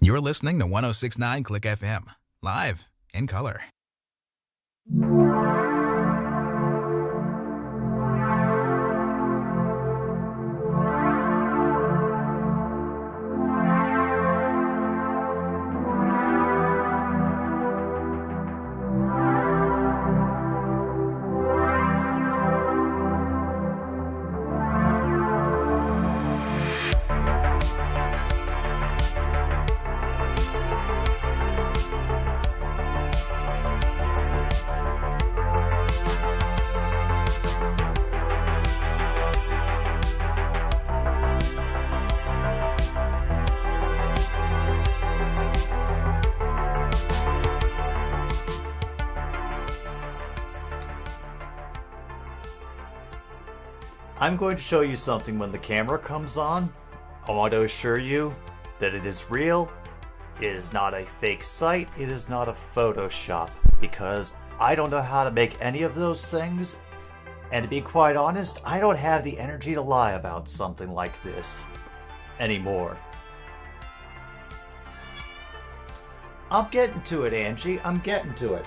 You're listening to 1069 Click FM, live in color. I'm going to show you something when the camera comes on. I want to assure you that it is real, it is not a fake site, it is not a Photoshop, because I don't know how to make any of those things, and to be quite honest, I don't have the energy to lie about something like this anymore. I'm getting to it, Angie, I'm getting to it.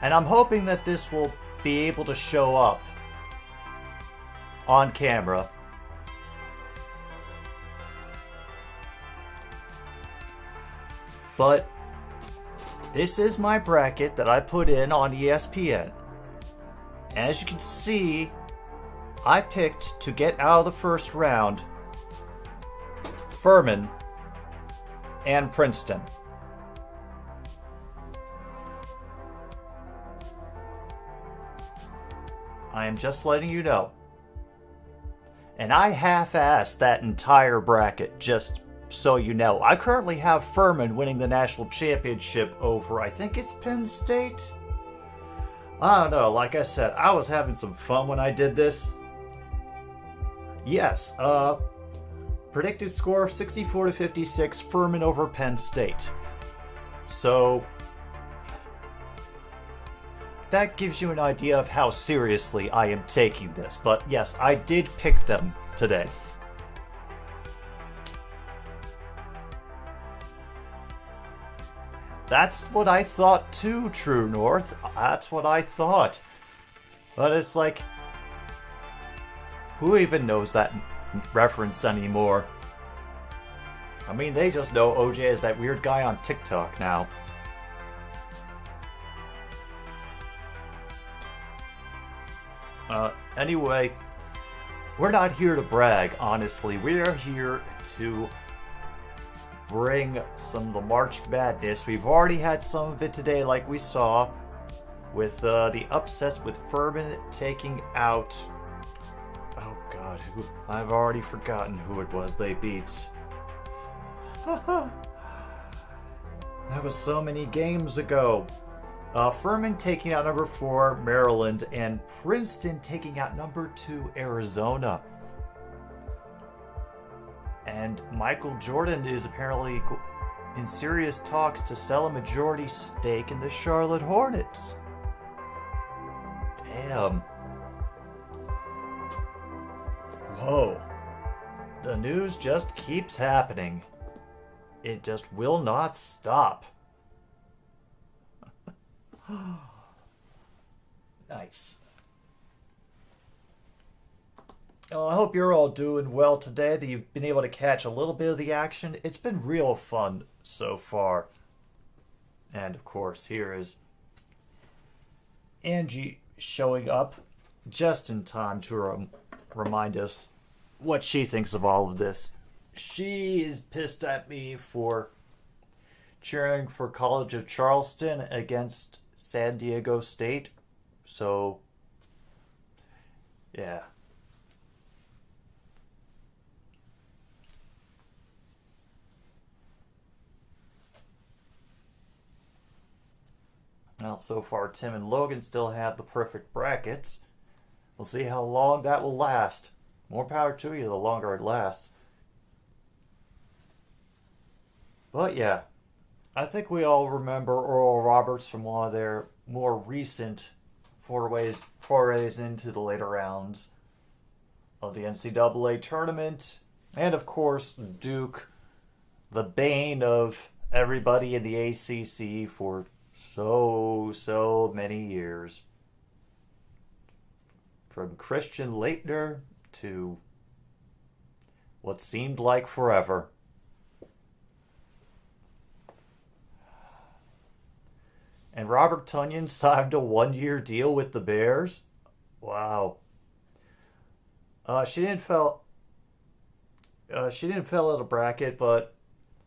And I'm hoping that this will be able to show up on camera. But this is my bracket that I put in on ESPN. As you can see, I picked to get out of the first round Furman and Princeton. I am just letting you know. And I half-assed that entire bracket, just so you know. I currently have Furman winning the national championship over, I think it's Penn State? I don't know, like I said, I was having some fun when I did this. Yes, predicted score 64-56, Furman over Penn State. So that gives you an idea of how seriously I am taking this. But yes, I did pick them today. That's what I thought too, True North. That's what I thought. But it's like, who even knows that reference anymore? I mean, they just know OJ is that weird guy on TikTok now. Anyway, we're not here to brag, honestly. We are here to bring some of the March Madness. We've already had some of it today, like we saw, with the upsets with Furman taking out... Oh god, I've already forgotten who it was they beat. That was so many games ago. Furman taking out number 4, Maryland, and Princeton taking out number 2, Arizona. And Michael Jordan is apparently in serious talks to sell a majority stake in the Charlotte Hornets. Damn. Whoa. The news just keeps happening. It just will not stop. Nice. I hope you're all doing well today, that you've been able to catch a little bit of the action. It's been real fun so far. And of course, here is Angie showing up just in time to remind us what she thinks of all of this. She is pissed at me for cheering for College of Charleston against San Diego State. So, yeah. Well, so far Tim and Logan still have the perfect brackets. We'll see how long that will last. More power to you the longer it lasts. But yeah, I think we all remember Oral Roberts from one of their more recent forays into the later rounds of the NCAA tournament. And of course, Duke, the bane of everybody in the ACC for so many years. From Christian Laettner to what seemed like forever. And Robert Tonyan signed a 1-year deal with the Bears. Wow. She didn't fell out of bracket, but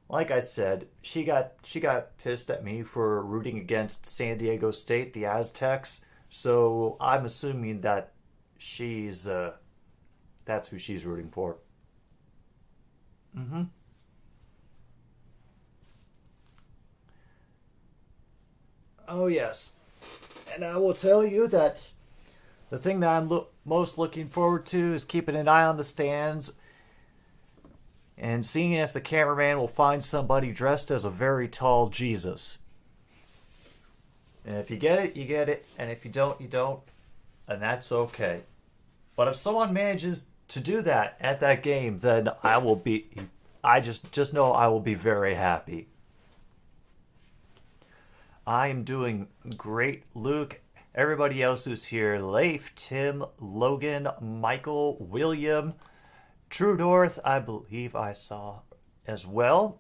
like I said, she got pissed at me for rooting against San Diego State, the Aztecs. So I'm assuming that she's that's who she's rooting for. Mm-hmm. Oh yes, and I will tell you that the thing that I'm most looking forward to is keeping an eye on the stands and seeing if the cameraman will find somebody dressed as a very tall Jesus. And if you get it, you get it, and if you don't, you don't, and that's okay. But if someone manages to do that at that game, then I just know I will be very happy. I am doing great, Luke. Everybody else who's here, Leif, Tim, Logan, Michael, William, True North, I believe I saw as well.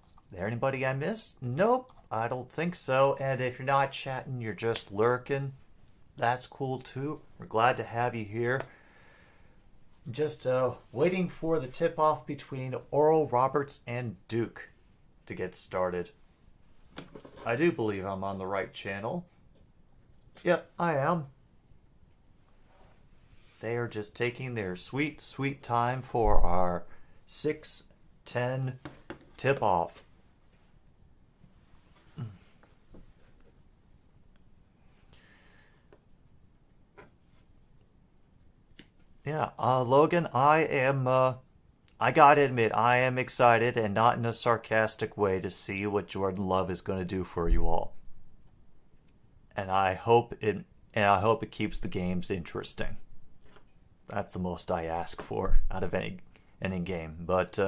Is there anybody I missed? Nope, I don't think so. And if you're not chatting, you're just lurking. That's cool too. We're glad to have you here. Just waiting for the tip-off between Oral Roberts and Duke to get started. I do believe I'm on the right channel. Yep, I am. They are just taking their sweet time for our 6:10 tip-off. Yeah, Logan, I gotta admit, I am excited, and not in a sarcastic way, to see what Jordan Love is going to do for you all. And I hope it keeps the games interesting. That's the most I ask for out of any game. But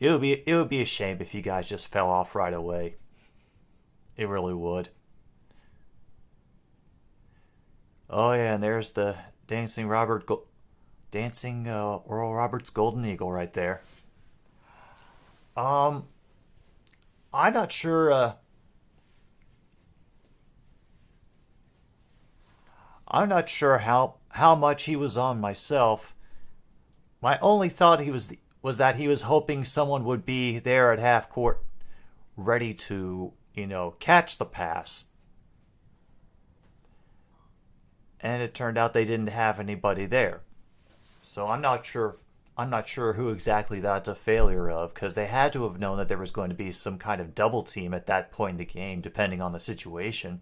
it would be a shame if you guys just fell off right away. It really would. Oh yeah, and there's the dancing Oral Roberts Golden Eagle right there. I'm not sure. I'm not sure how much he was on myself. My only thought was that he was hoping someone would be there at half court, ready to catch the pass. And it turned out they didn't have anybody there. So I'm not sure who exactly that's a failure of, because they had to have known that there was going to be some kind of double team at that point in the game, depending on the situation.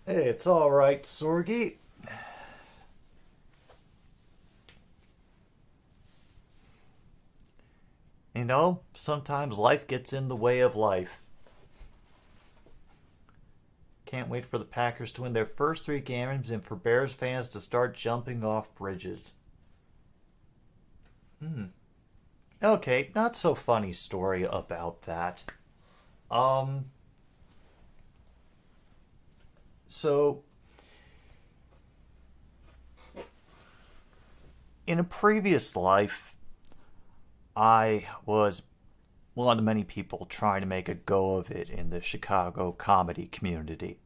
Hey, it's all right, Sorgi. Sometimes life gets in the way of life. Can't wait for the Packers to win their first 3 games and for Bears fans to start jumping off bridges. Okay, not so funny story about that. So, in a previous life, I was one of many people trying to make a go of it in the Chicago comedy community.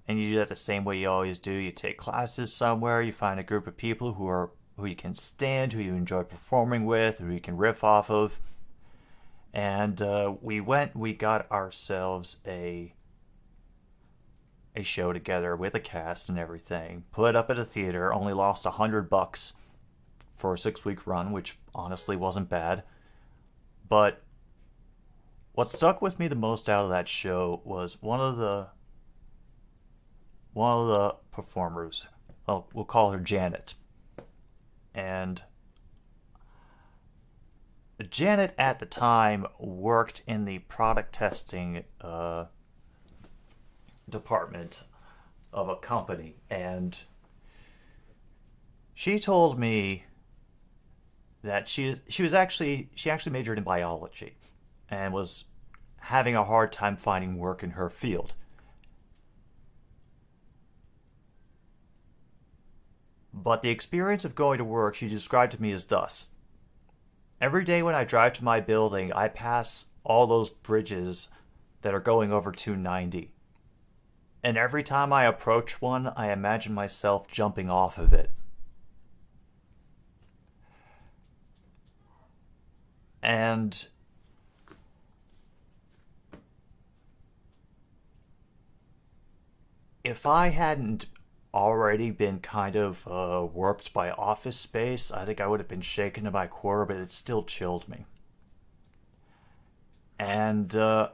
And you do that the same way you always do. You take classes somewhere, you find a group of people who you can stand, who you enjoy performing with, who you can riff off of. And we got ourselves a show together with a cast and everything. Put up at a theater, only lost $100 for a 6-week run, which honestly wasn't bad. But what stuck with me the most out of that show was one of the performers. We'll call her Janet. And Janet at the time worked in the product testing department of a company, and she told me that she actually majored in biology and was having a hard time finding work in her field. But the experience of going to work she described to me as thus. Every day when I drive to my building, I pass all those bridges that are going over 290. And every time I approach one, I imagine myself jumping off of it. And if I hadn't already been kind of warped by Office Space, I think I would have been shaken to my core, but it still chilled me. And I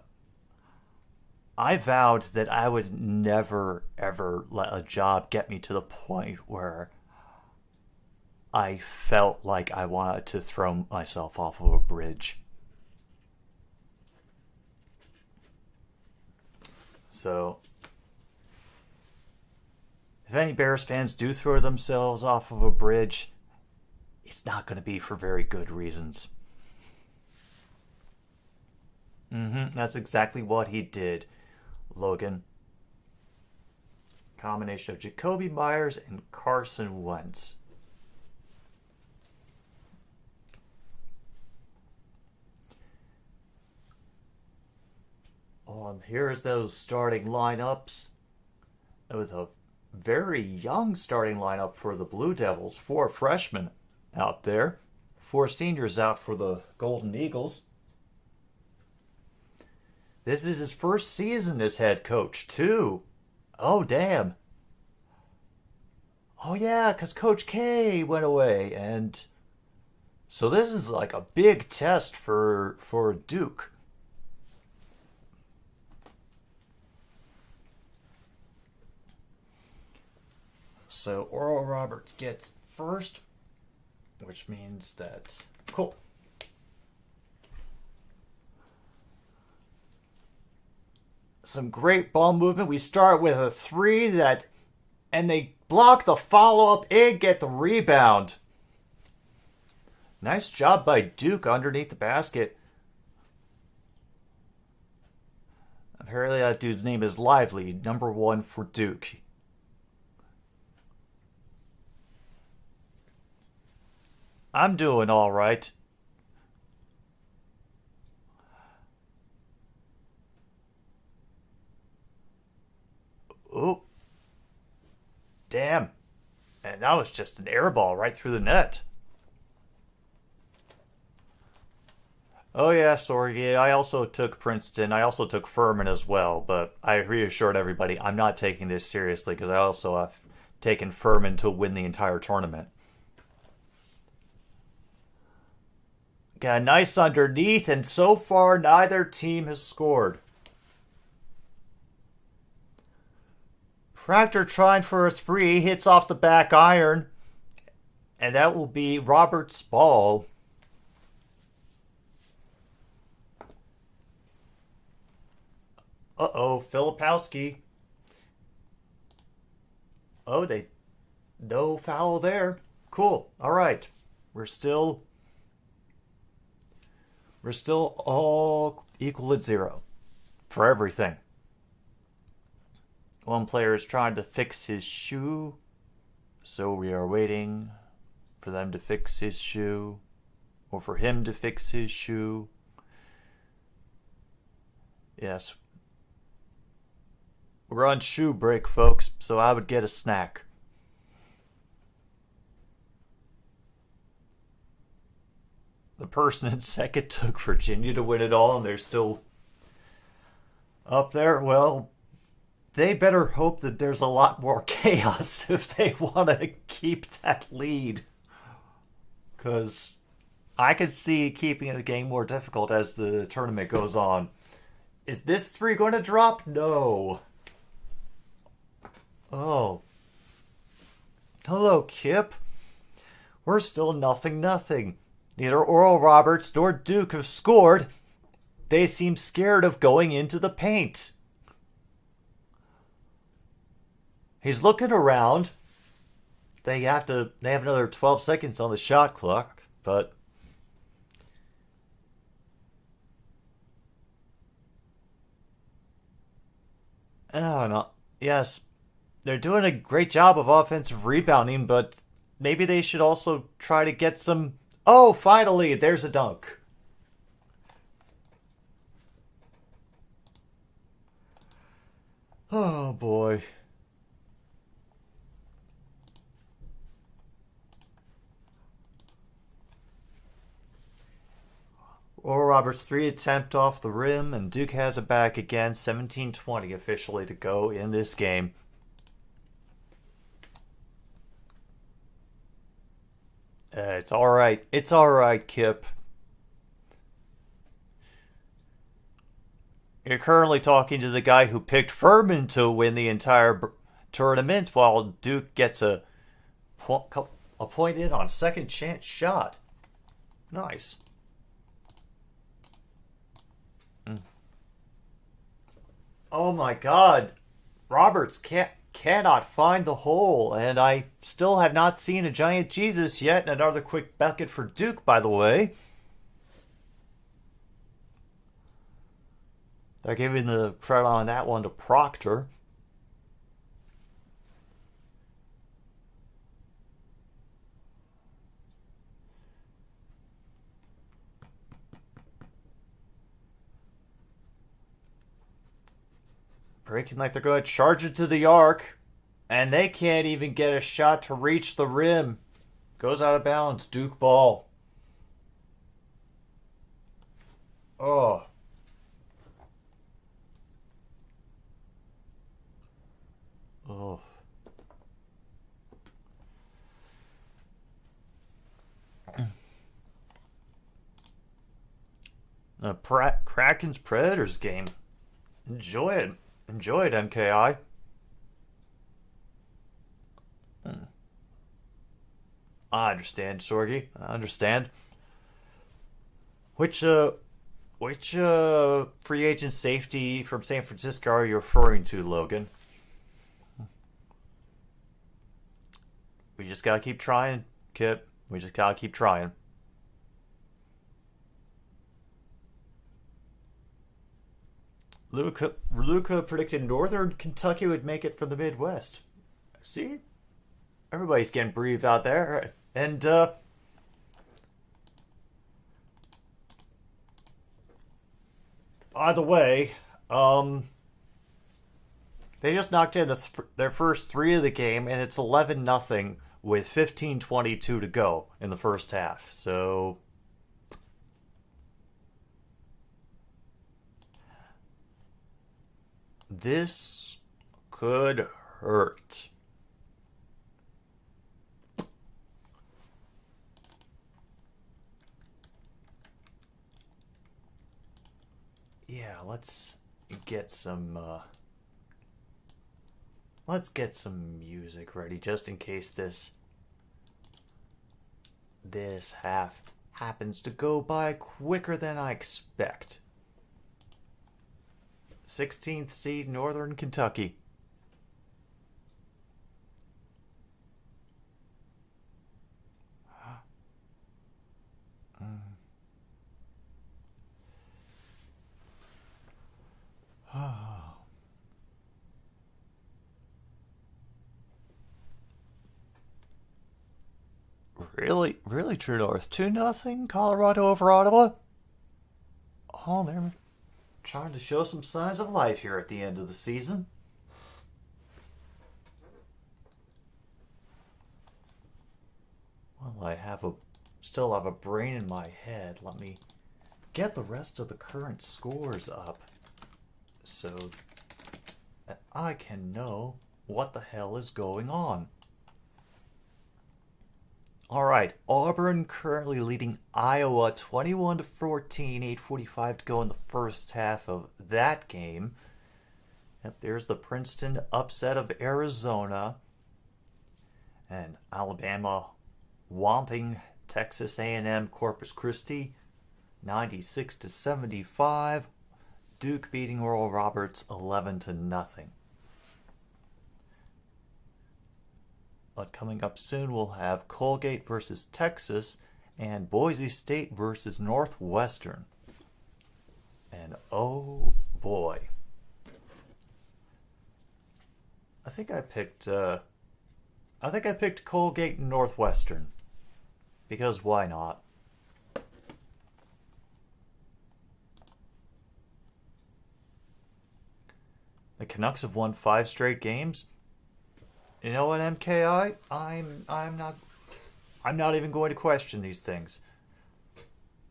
vowed that I would never, ever let a job get me to the point where I felt like I wanted to throw myself off of a bridge. So, if any Bears fans do throw themselves off of a bridge, it's not going to be for very good reasons. That's exactly what he did, Logan. Combination of Jacoby Myers and Carson Wentz. Oh, and here's those starting lineups. It was a very young starting lineup for the Blue Devils. 4 freshmen out there. 4 seniors out for the Golden Eagles. This is his first season as head coach, too. Oh, damn. Oh, yeah, because Coach K went away. And so this is like a big test for Duke. So Oral Roberts gets first, which means that... Cool. Some great ball movement. We start with a 3 and they block the follow-up and get the rebound. Nice job by Duke underneath the basket. Apparently that dude's name is Lively, number 1 for Duke. I'm doing all right. Ooh. Damn. And that was just an air ball right through the net. Oh yeah, sorry. I also took Princeton. I also took Furman as well. But I reassured everybody I'm not taking this seriously because I also have taken Furman to win the entire tournament. Got a nice underneath, and so far neither team has scored. Proctor trying for a 3, hits off the back iron, and that will be Roberts' ball. Uh-oh, Filipowski. Oh, no foul there. Cool. All right. We're still all equal at 0 for everything. One player is trying to fix his shoe, so we are waiting for them to fix his shoe, or for him to fix his shoe. Yes. We're on shoe break, folks, so I would get a snack. The person in second took Virginia to win it all, and they're still up there. Well, they better hope that there's a lot more chaos if they want to keep that lead. Because I could see keeping the game more difficult as the tournament goes on. Is this 3 going to drop? No. Oh. Hello, Kip. We're still 0-0. Neither Oral Roberts nor Duke have scored. They seem scared of going into the paint. He's looking around. They have another 12 seconds on the shot clock, but I don't know. Yes, they're doing a great job of offensive rebounding, but maybe they should also try to get some. Oh, finally, there's a dunk. Oh boy. Oral Roberts' 3 attempt off the rim, and Duke has it back again. 17-20 officially to go in this game. It's alright. It's alright, Kip. You're currently talking to the guy who picked Furman to win the entire tournament, while Duke gets a point in on a second chance shot. Nice. Oh my god. Roberts cannot find the hole, and I still have not seen a giant Jesus yet. And another quick bucket for Duke, by the way. They're giving the credit on that one to Proctor. Breaking like they're going to charge it to the arc. And they can't even get a shot to reach the rim. Goes out of bounds. Duke ball. Oh. Oh. The Kraken's Predators game. Enjoy it. Enjoy it, MKI. I understand, Sorgi. I understand. Which free agent safety from San Francisco are you referring to, Logan? We just gotta keep trying, Kip. We just gotta keep trying. Luca predicted Northern Kentucky would make it from the Midwest. See? Everybody's getting breathed out there. And, by the way, they just knocked in their first 3 of the game, and it's 11-0 with 15:22 to go in the first half. So this could hurt. Yeah, let's get some music ready just in case this half happens to go by quicker than I expect. 16th seed Northern Kentucky. Really, True North. 2-0 Colorado over Ottawa. Oh, they're trying to show some signs of life here at the end of the season. Well, I still have a brain in my head. Let me get the rest of the current scores up so that I can know what the hell is going on. All right, Auburn currently leading Iowa 21-14, 8:45 to go in the first half of that game. Yep, there's the Princeton upset of Arizona. And Alabama whomping Texas A&M Corpus Christi 96-75. Duke beating Oral Roberts 11-0. But coming up soon, we'll have Colgate versus Texas and Boise State versus Northwestern. And oh boy. I think I picked Colgate and Northwestern. Because why not? The Canucks have won 5 straight games. You know what, MKI? I'm not even going to question these things.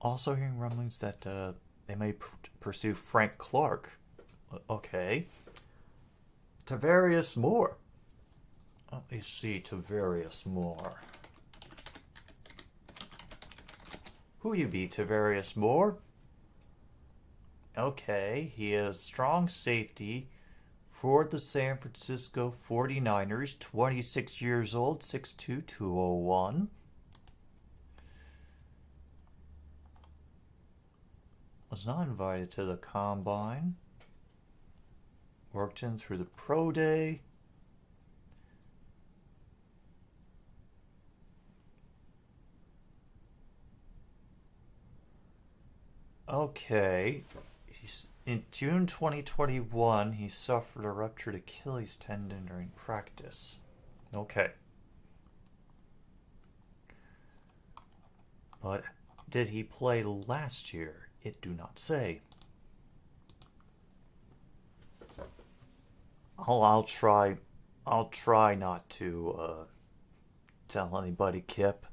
Also hearing rumblings that they may pursue Frank Clark. Okay. Tavarius Moore. Let me see Tavarius Moore. Who you be, Tavarius Moore? Okay, he is strong safety for the San Francisco 49ers, 26 years old, 6'2", 201. Was not invited to the Combine. Worked in through the Pro Day. Okay. In June 2021, he suffered a ruptured Achilles tendon during practice. Okay. But did he play last year? It do not say. I'll try not to tell anybody, Kip.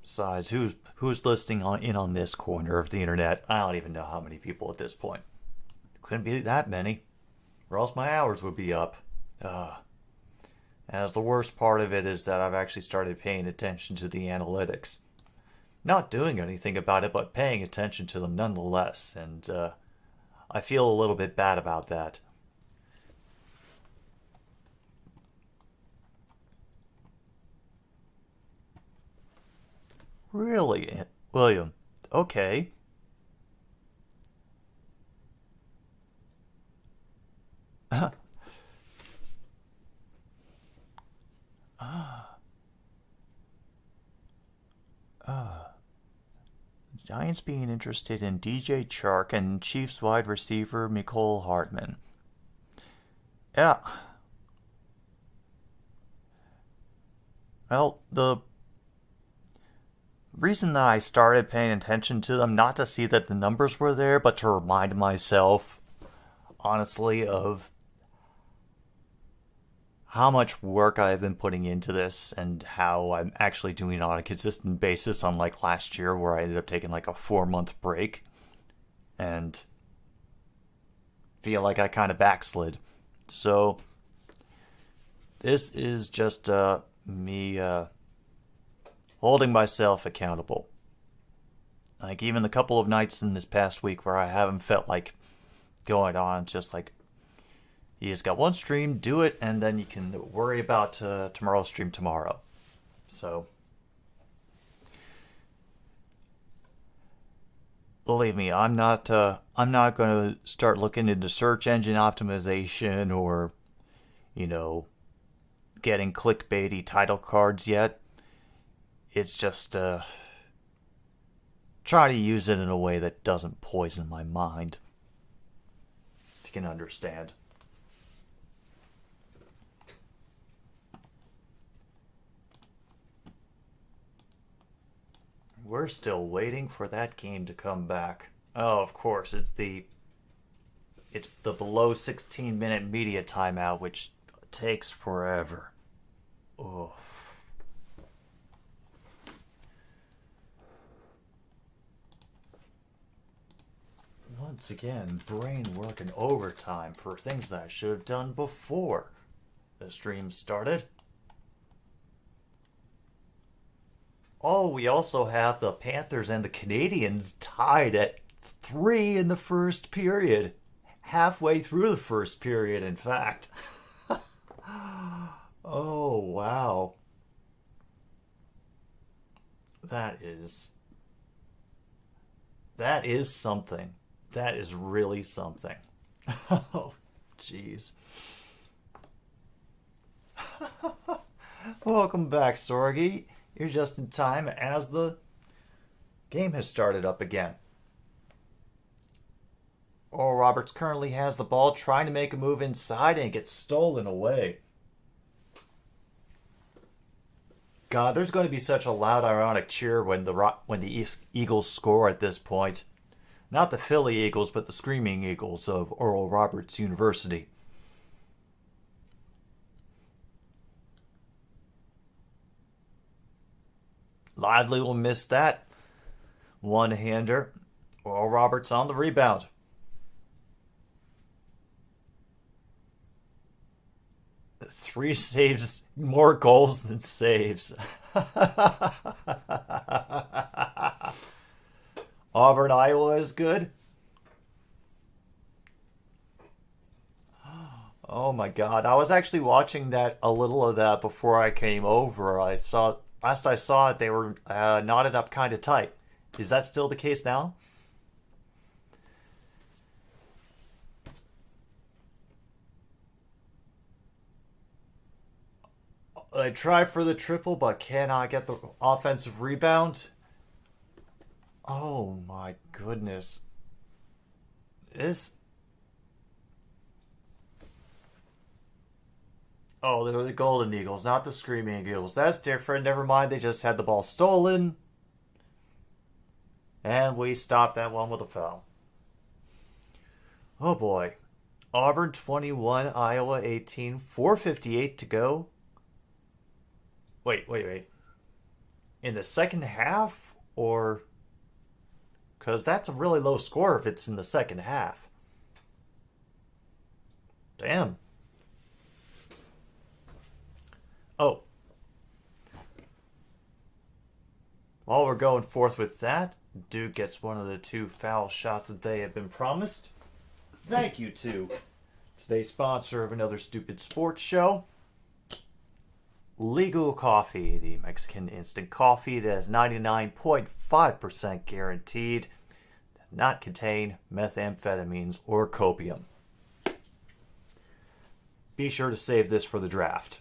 Besides, who's listening in on this corner of the internet? I don't even know how many people at this point. Couldn't be that many, or else my hours would be up. As the worst part of it is that I've actually started paying attention to the analytics. Not doing anything about it, but paying attention to them nonetheless, and I feel a little bit bad about that. Really, William? Okay. Giants being interested in DJ Chark and Chiefs wide receiver Mecole Hardman. Yeah. Well, the reason that I started paying attention to them, not to see that the numbers were there, but to remind myself, honestly, of how much work I've been putting into this and how I'm actually doing it on a consistent basis, unlike last year where I ended up taking like a 4-month break and feel like I kind of backslid. So this is just me holding myself accountable. Like even the couple of nights in this past week where I haven't felt like going on, it's just like, you just got one stream, do it, and then you can worry about tomorrow's stream tomorrow. So, believe me, I'm not going to start looking into search engine optimization or, getting clickbaity title cards yet. It's just try to use it in a way that doesn't poison my mind. If you can understand. We're still waiting for that game to come back. Oh, of course, it's the below 16-minute media timeout, which takes forever. Oh. Once again, brain working overtime for things that I should have done before the stream started. Oh, we also have the Panthers and the Canadiens tied at 3 in the first period. Halfway through the first period, in fact. Oh, wow. That is something. That is really something. Oh, jeez. Welcome back, Sorgi. You're just in time as the game has started up again. Oral Roberts currently has the ball, trying to make a move inside, and it gets stolen away. God, there's going to be such a loud, ironic cheer when the Eagles score at this point. Not the Philly Eagles, but the Screaming Eagles of Oral Roberts University. Lively will miss that one-hander. Oral Roberts on the rebound. Three saves, more goals than saves. Auburn, Iowa is good. Oh my God. I was actually watching a little of that before I came over. Last I saw it, they were knotted up kind of tight. Is that still the case now? I try for the triple, but cannot get the offensive rebound. Oh my goodness. Oh, they're the Golden Eagles, not the Screaming Eagles. That's different. Never mind, they just had the ball stolen. And we stopped that one with a foul. Oh boy. Auburn 21, Iowa 18, 4:58 to go. Wait. In the second half? Or... Because that's a really low score if it's in the second half. Damn. Oh. While we're going forth with that, Duke gets one of the two foul shots that they have been promised. Thank you to today's sponsor of another stupid sports show, Legal Coffee, the Mexican instant coffee that is 99.5% guaranteed, does not contain methamphetamines or copium. Be sure to save this for the draft.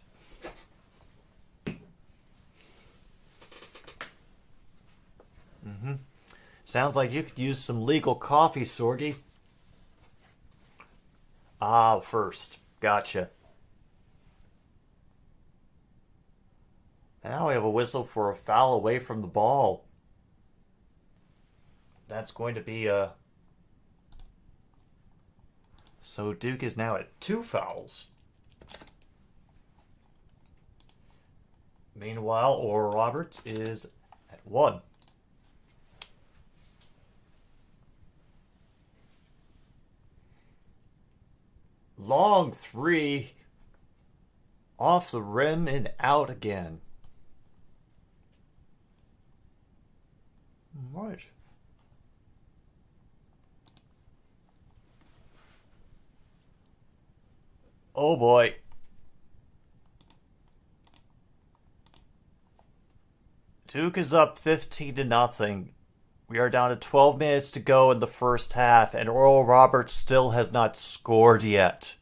Sounds like you could use some legal coffee, Sorgi. Ah, first. Gotcha. Now we have a whistle for a foul away from the ball. That's going to be a... So Duke is now at 2 fouls. Meanwhile, Oral Roberts is at 1. Long 3. Off the rim and out again. Right. Oh boy. Duke is up 15-0. We are down to 12 minutes to go in the first half, and Oral Roberts still has not scored yet.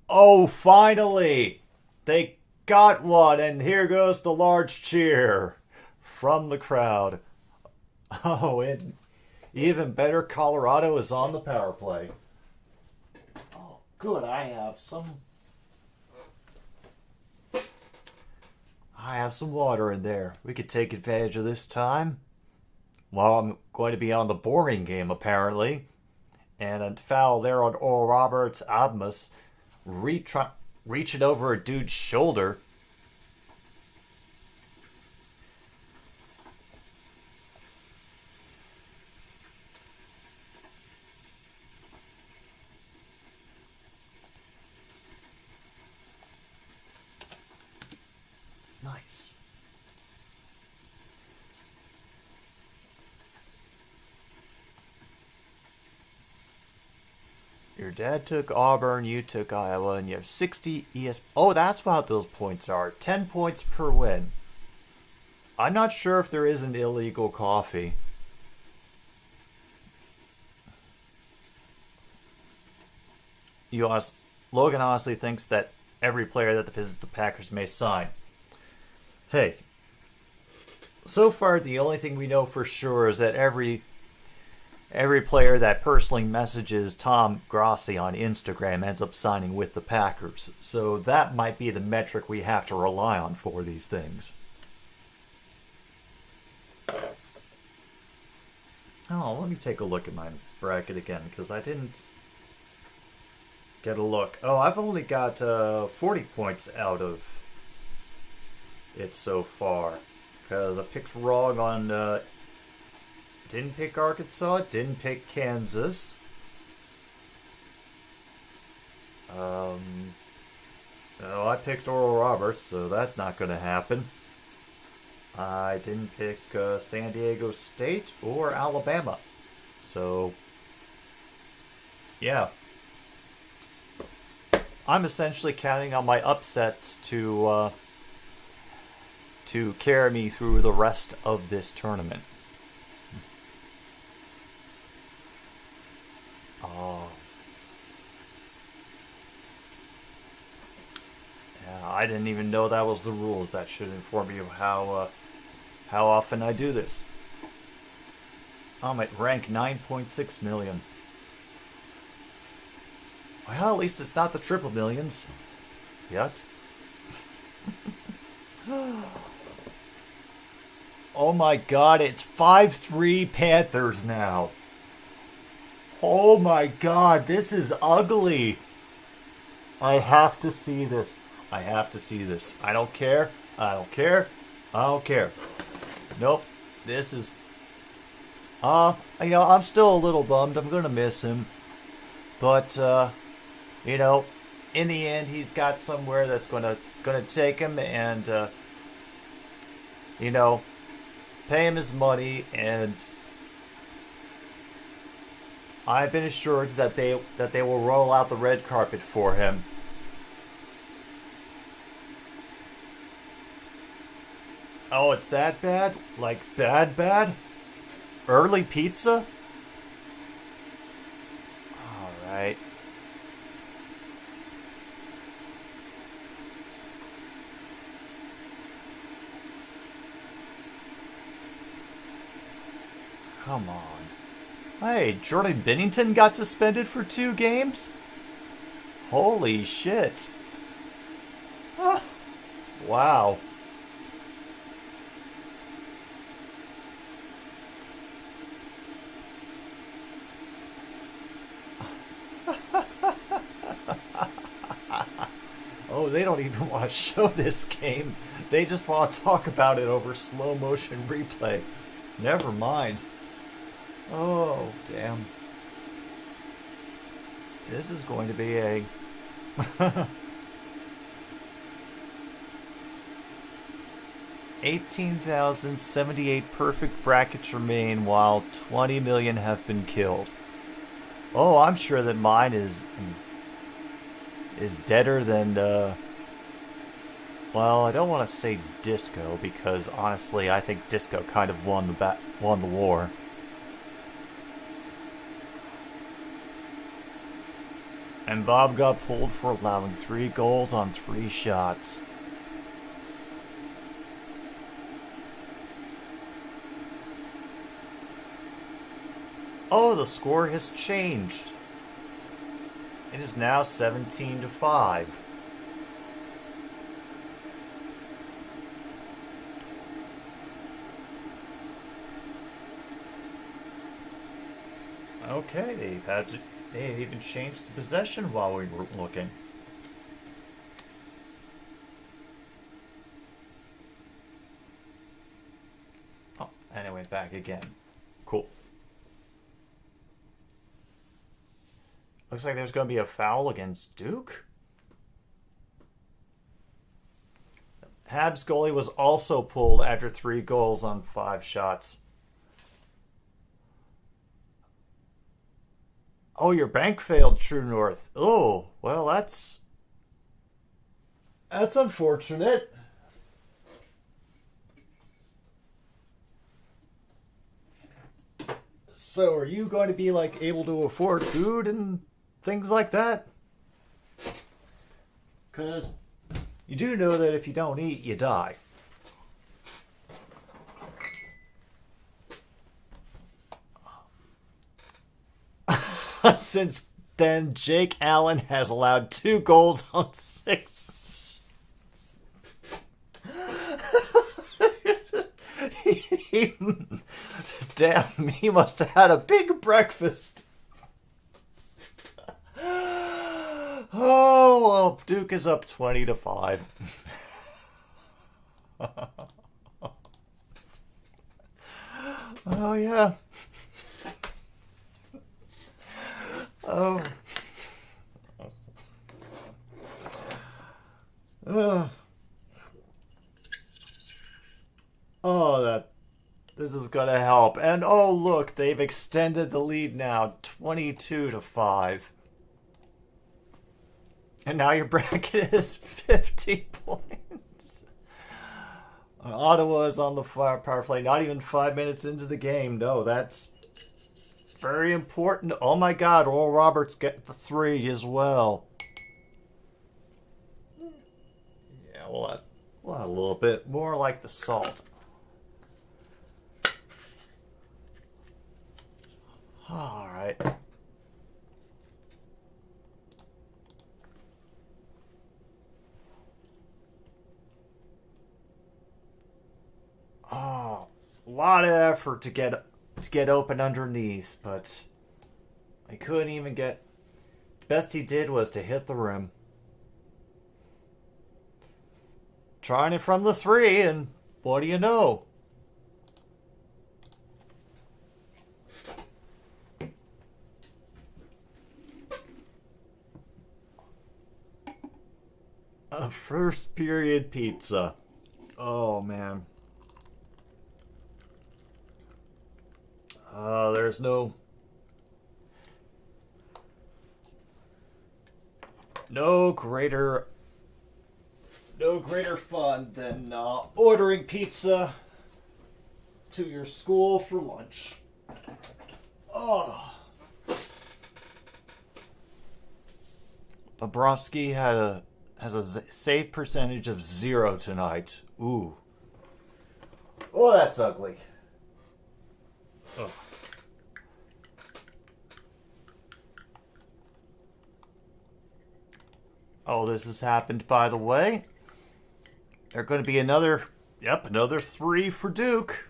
Oh, finally! They got one, and here goes the large cheer from the crowd. Oh, and even better, Colorado is on the power play. Oh, good, I have some water in there. We could take advantage of this time. Well, I'm going to be on the boring game, apparently. And a foul there on Oral Roberts. Abmas reaching over a dude's shoulder. Nice. Your dad took Auburn, you took Iowa, and you have 60 ES... Oh, that's what those points are. 10 points per win. I'm not sure if there is an illegal coffee. Logan honestly thinks that every player that visits the Packers may sign. Hey, so far the only thing we know for sure is that every player that personally messages Tom Grossi on Instagram ends up signing with the Packers. So that might be the metric we have to rely on for these things. Oh, let me take a look at my bracket again, because I didn't get a look. Oh, I've only got 40 points out of it so far, because I picked wrong on... didn't pick Arkansas, didn't pick Kansas. No, I picked Oral Roberts, so that's not going to happen. I didn't pick San Diego State or Alabama. So, yeah. I'm essentially counting on my upsets to carry me through the rest of this tournament. Oh. Yeah, I didn't even know that was the rules. That should inform you of how often I do this. I'm at rank 9.6 million. Well, at least it's not the triple millions. Yet. Oh my god, it's 5-3 Panthers now. Oh my god, this is ugly. I have to see this. I have to see this. I don't care. I don't care. I don't care. Nope. This is... I'm still a little bummed. I'm going to miss him. But, in the end, he's got somewhere that's going to take him and, pay him his money, and I've been assured that they will roll out the red carpet for him. Oh, it's that bad? Like, bad? Early pizza? Alright. Come on. Hey, Jordan Bennington got suspended for 2 games? Holy shit. Ah, wow. Oh, they don't even want to show this game. They just want to talk about it over slow motion replay. Never mind. Oh, damn. This is going to be a... 18,078 perfect brackets remain while 20 million have been killed. Oh, I'm sure that mine is deader than, well, I don't want to say Disco, because honestly, I think Disco kind of won the war. And Bob got pulled for allowing 3 goals on 3 shots. Oh, the score has changed. It is now 17-5. Okay, they've even changed the possession while we were looking. Oh, anyway, back again. Cool. Looks like there's going to be a foul against Duke. Habs goalie was also pulled after 3 goals on 5 shots. Oh, your bank failed, True North. Oh, well, that's unfortunate. So, are you going to be, able to afford food and things like that? Because you do know that if you don't eat, you die. Since then, Jake Allen has allowed 2 goals on 6. Damn, he must have had a big breakfast. Oh, well, Duke is up 20-5. Oh, yeah. Oh. Oh, this is gonna help. And oh, look, they've extended the lead now, 22-5. And now your bracket is 50 points. Ottawa is on the power play, not even 5 minutes into the game. No, that's very important. Oh my God, Oral Roberts get the 3 as well. Yeah, we'll add a little bit more like the salt. All right. Oh, a lot of effort to get open underneath, but I couldn't even get. The best he did was to hit the rim. Trying it from the 3, and what do you know? A first period pizza. Oh man. There's no greater fun than ordering pizza to your school for lunch. Oh. Bobrovsky has a save percentage of 0 tonight. Ooh. Oh, that's ugly. Ugh. Oh, this has happened, by the way. There's going to be another 3 for Duke.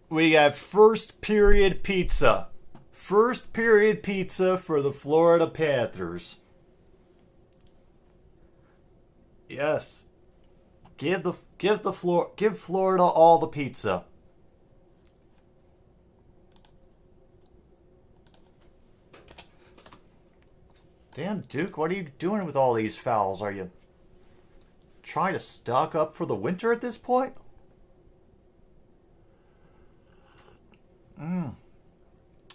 We got first period pizza. First period pizza for the Florida Panthers. Yes. Give Florida all the pizza. Damn, Duke, what are you doing with all these fouls? Are you trying to stock up for the winter at this point?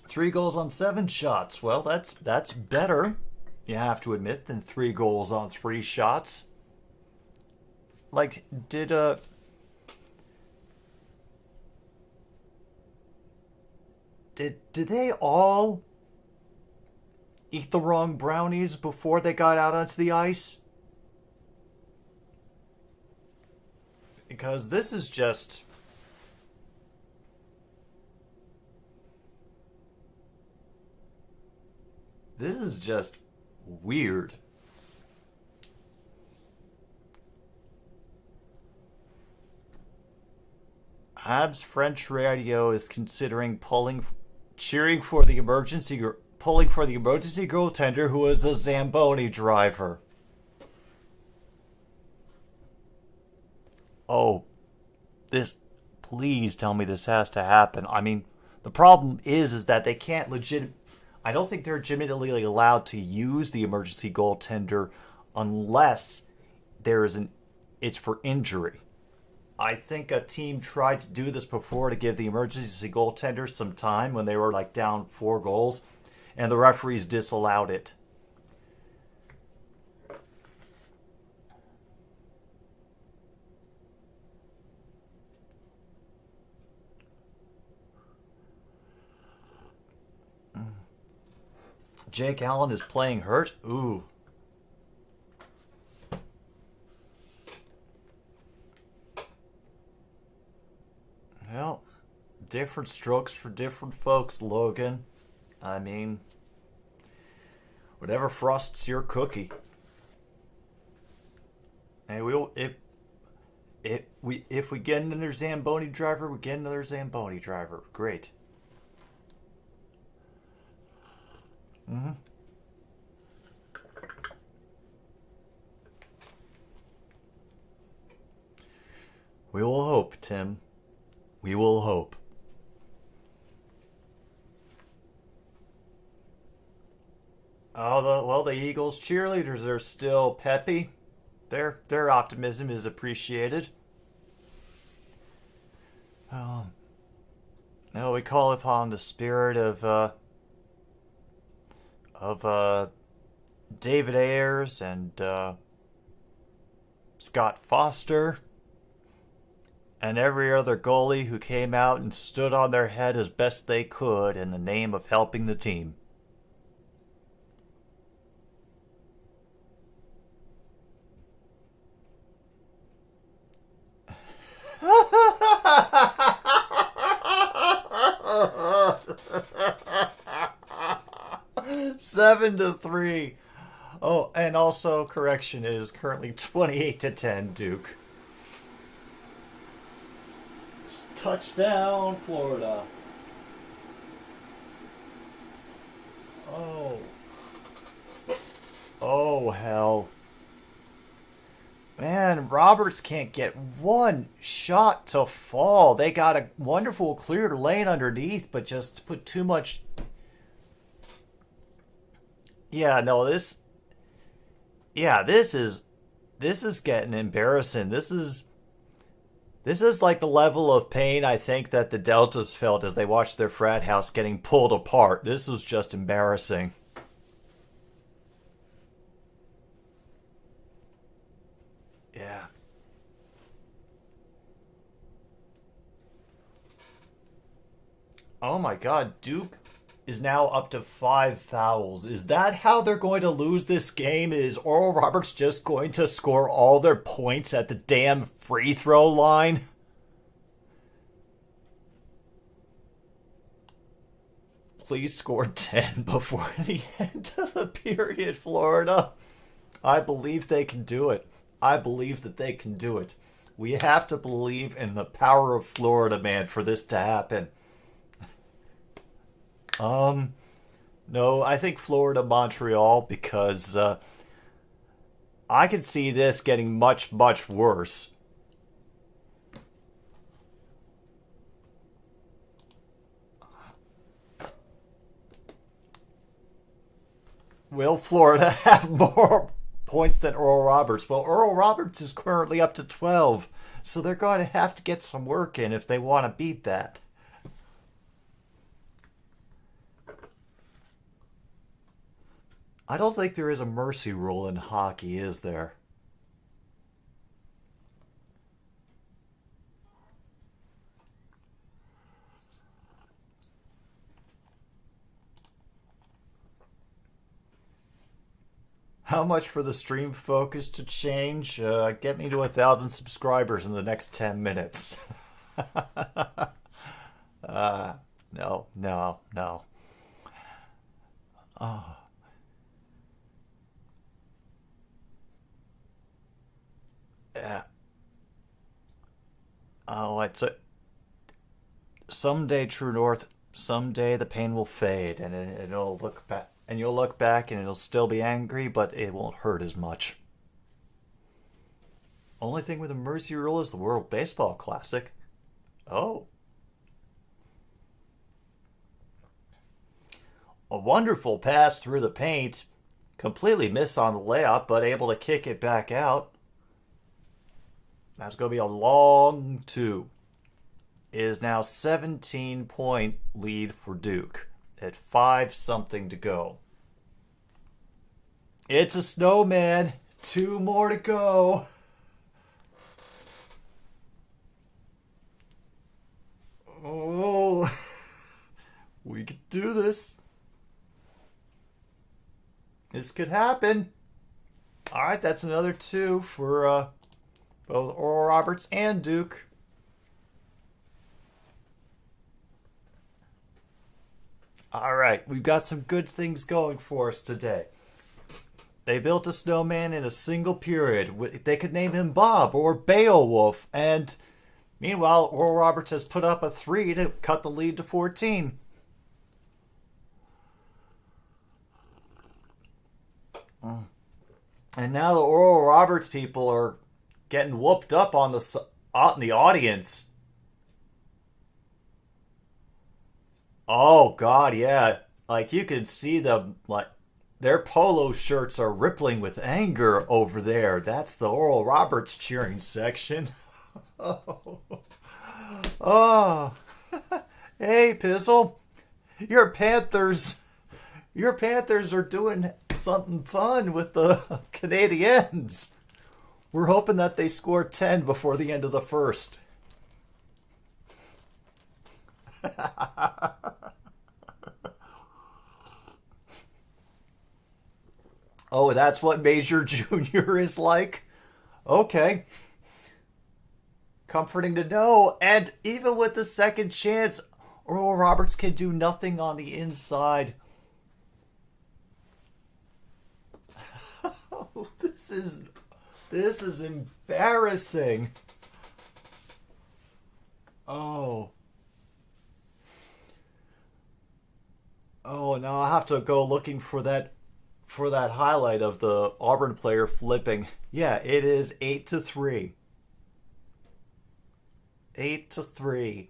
3 goals on 7 shots. Well, that's better, you have to admit, than 3 goals on 3 shots. Like, did they all eat the wrong brownies before they got out onto the ice? Because this is just weird. Habs French radio is considering pulling for the emergency goaltender who is a Zamboni driver. Oh, please tell me this has to happen. I mean, the problem is that they can't I don't think they're legitimately allowed to use the emergency goaltender unless it's for injury. I think a team tried to do this before to give the emergency goaltender some time when they were down 4 goals, and the referees disallowed it. Jake Allen is playing hurt? Ooh. Well, different strokes for different folks, Logan. I mean, whatever frosts your cookie. And if we get another Zamboni driver, we get another Zamboni driver. Great. Mm-hmm. We will hope, Tim. We will hope. Oh, the Eagles cheerleaders are still peppy. Their optimism is appreciated. No, we call upon the spirit of David Ayers and Scott Foster and every other goalie who came out and stood on their head as best they could in the name of helping the team. Seven to 3. Oh, and also correction is currently 28-10 Duke. Touchdown, Florida. Oh. Oh, hell. Man, Roberts can't get one shot to fall. They got a wonderful clear lane underneath, but just put too much. Yeah, no, this is getting embarrassing. This is like the level of pain I think that the Deltas felt as they watched their frat house getting pulled apart. This was just embarrassing. Yeah. Oh my God, Duke is now up to 5 fouls. Is that how they're going to lose this game? Is Oral Roberts just going to score all their points at the damn free throw line? Please score 10 before the end of the period, Florida. I believe they can do it. I believe that they can do it. We have to believe in the power of Florida, man, for this to happen. No, I think Florida, Montreal, because I can see this getting much, much worse. Will Florida have more points than Oral Roberts? Well, Oral Roberts is currently up to 12, so they're going to have to get some work in if they want to beat that. I don't think there is a mercy rule in hockey, is there? How much for the stream focus to change? Get me to 1,000 subscribers in the next 10 minutes. No, no, no. Oh. Yeah. Oh, it's a someday, True North. Someday the pain will fade, and it'll look back, and you'll look back, and it'll still be angry, but it won't hurt as much. Only thing with a mercy rule is the World Baseball Classic. Oh, a wonderful pass through the paint, completely missed on the layup, but able to kick it back out. That's going to be a long two. It is now 17-point lead for Duke at 5-something to go. It's a snowman. 2 more to go. Oh, we could do this. This could happen. All right, that's another 2 for both Oral Roberts and Duke. All right, we've got some good things going for us today. They built a snowman in a single period. They could name him Bob or Beowulf. And meanwhile, Oral Roberts has put up a 3 to cut the lead to 14. And now the Oral Roberts people are getting whooped up on out in the audience. Oh God, yeah. Like you can see them, like their polo shirts are rippling with anger over there. That's the Oral Roberts cheering section. Oh, oh. Hey, Pizzle, your Panthers are doing something fun with the Canadiens. We're hoping that they score 10 before the end of the first. Oh, that's what Major Junior is like? Okay. Comforting to know. And even with the second chance, Oral Roberts can do nothing on the inside. This is embarrassing. Oh. Oh, now I have to go looking for that highlight of the Auburn player flipping. Yeah, it is 8-3. 8-3.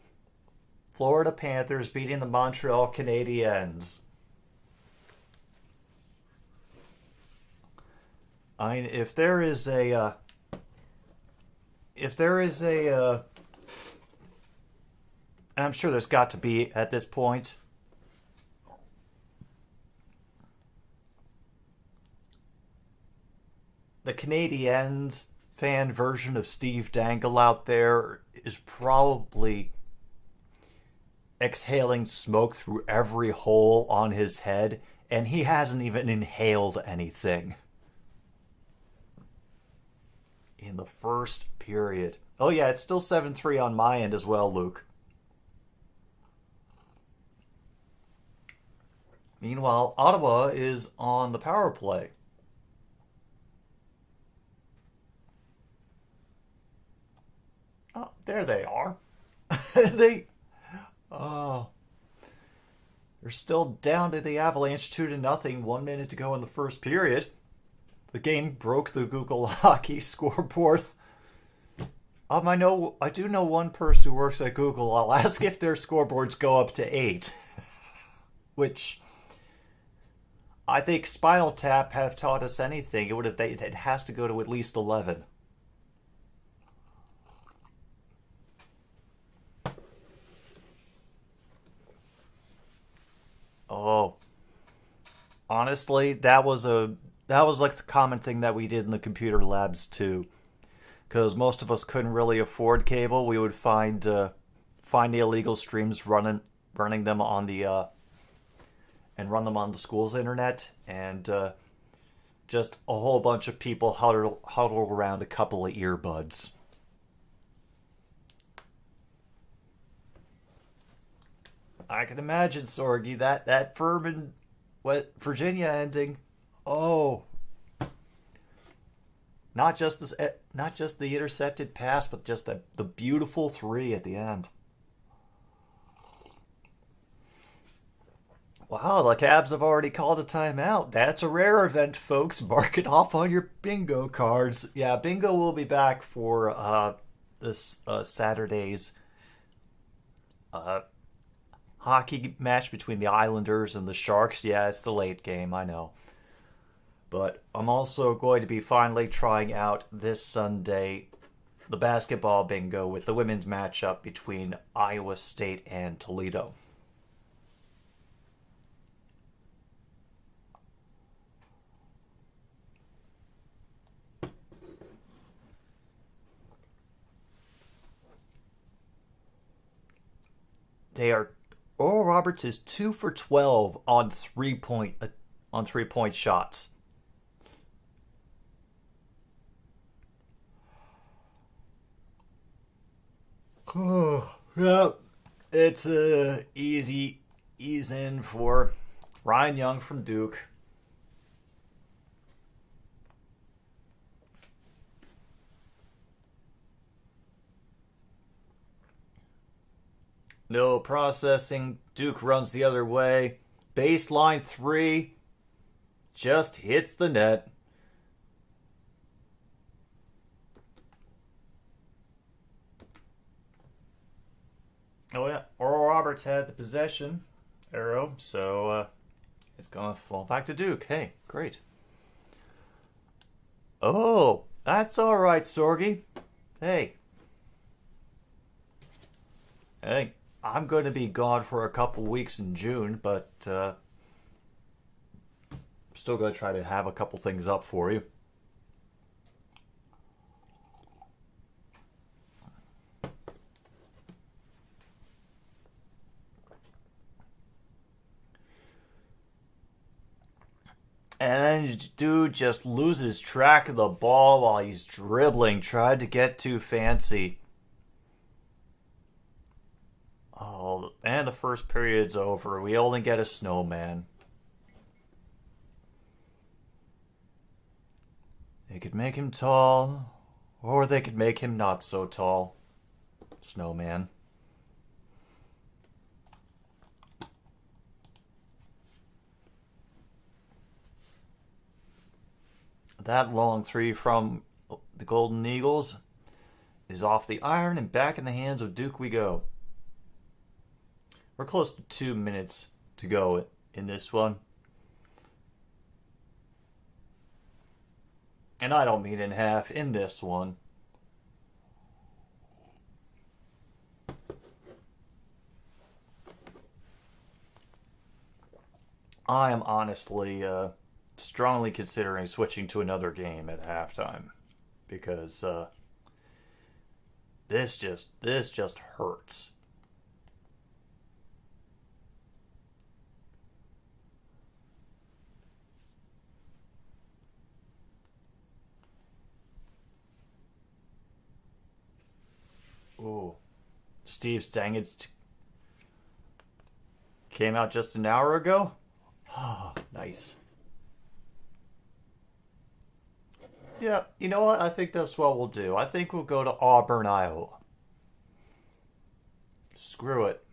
Florida Panthers beating the Montreal Canadiens. I mean, if there is a I'm sure there's got to be at this point. The Canadiens fan version of Steve Dangle out there is probably exhaling smoke through every hole on his head, and he hasn't even inhaled anything in the first period. Oh yeah, it's still 7-3 on my end as well, Luke. Meanwhile, Ottawa is on the power play. Oh, there they are. Oh, they're still down to the Avalanche 2-0. 1 minute to go in the first period. The game broke the Google Hockey scoreboard. I do know one person who works at Google. I'll ask if their scoreboards go up to 8, which I think Spinal Tap have taught us anything. It has to go to at least 11. Oh, honestly, that was like the common thing that we did in the computer labs too, because most of us couldn't really afford cable. We would find the illegal streams, running them on the and run them on the school's internet, and just a whole bunch of people huddled around a couple of earbuds. I can imagine, Sorgi, that Furman, Virginia ending. Oh, not just the intercepted pass, but just the beautiful 3 at the end. Wow, the Cabs have already called a timeout. That's a rare event, folks. Mark it off on your bingo cards. Yeah, bingo will be back for this Saturday's hockey match between the Islanders and the Sharks. Yeah, it's the late game, I know. But I'm also going to be finally trying out this Sunday the basketball bingo with the women's matchup between Iowa State and Toledo. Oral Roberts is 2 for 12 on 3-point shots. Oh, yeah. It's a easy ease in for Ryan Young from Duke. No processing. Duke runs the other way. Baseline three. Just hits the net. Oh yeah, Oral Roberts had the possession arrow, so it's gonna fall back to Duke. Hey, great. Oh, that's all right, Sorgi. Hey, hey, I'm going to be gone for a couple weeks in June, but I'm still going to try to have a couple things up for you. And then dude just loses track of the ball while he's dribbling, tried to get too fancy. Oh, and the first period's over. We only get a snowman. They could make him tall, or they could make him not so tall. Snowman. That long three from the Golden Eagles is off the iron and back in the hands of Duke we go. We're close to 2 minutes to go in this one. And I don't mean in half, in this one. I am honestly strongly considering switching to another game at halftime because this just hurts. Ooh, Steve Stangens came out just an hour ago. Oh, nice. Yeah, you know what? I think that's what we'll do. I think we'll go to Auburn, Iowa. Screw it.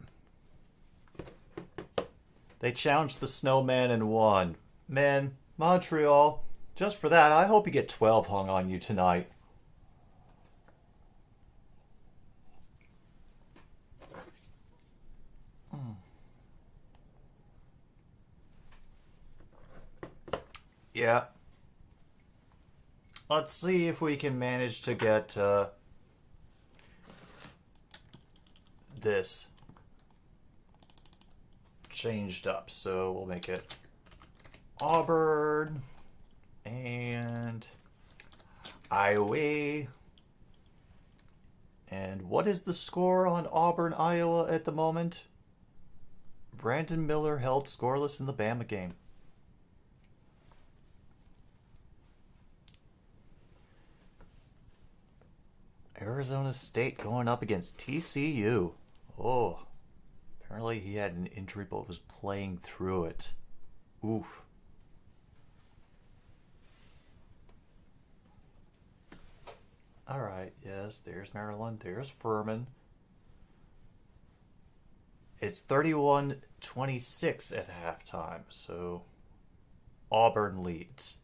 They challenged the Snowman and won. Man, Montreal, just for that, I hope you get 12 hung on you tonight. Yeah. Let's see if we can manage to get this changed up. So we'll make it Auburn and Iowa. And what is the score on Auburn, Iowa at the moment? Brandon Miller held scoreless in the Bama game. Arizona State going up against TCU. Oh, apparently he had an injury but was playing through it. Oof. All right, yes, there's Maryland, there's Furman. It's 31-26 at halftime, so Auburn leads.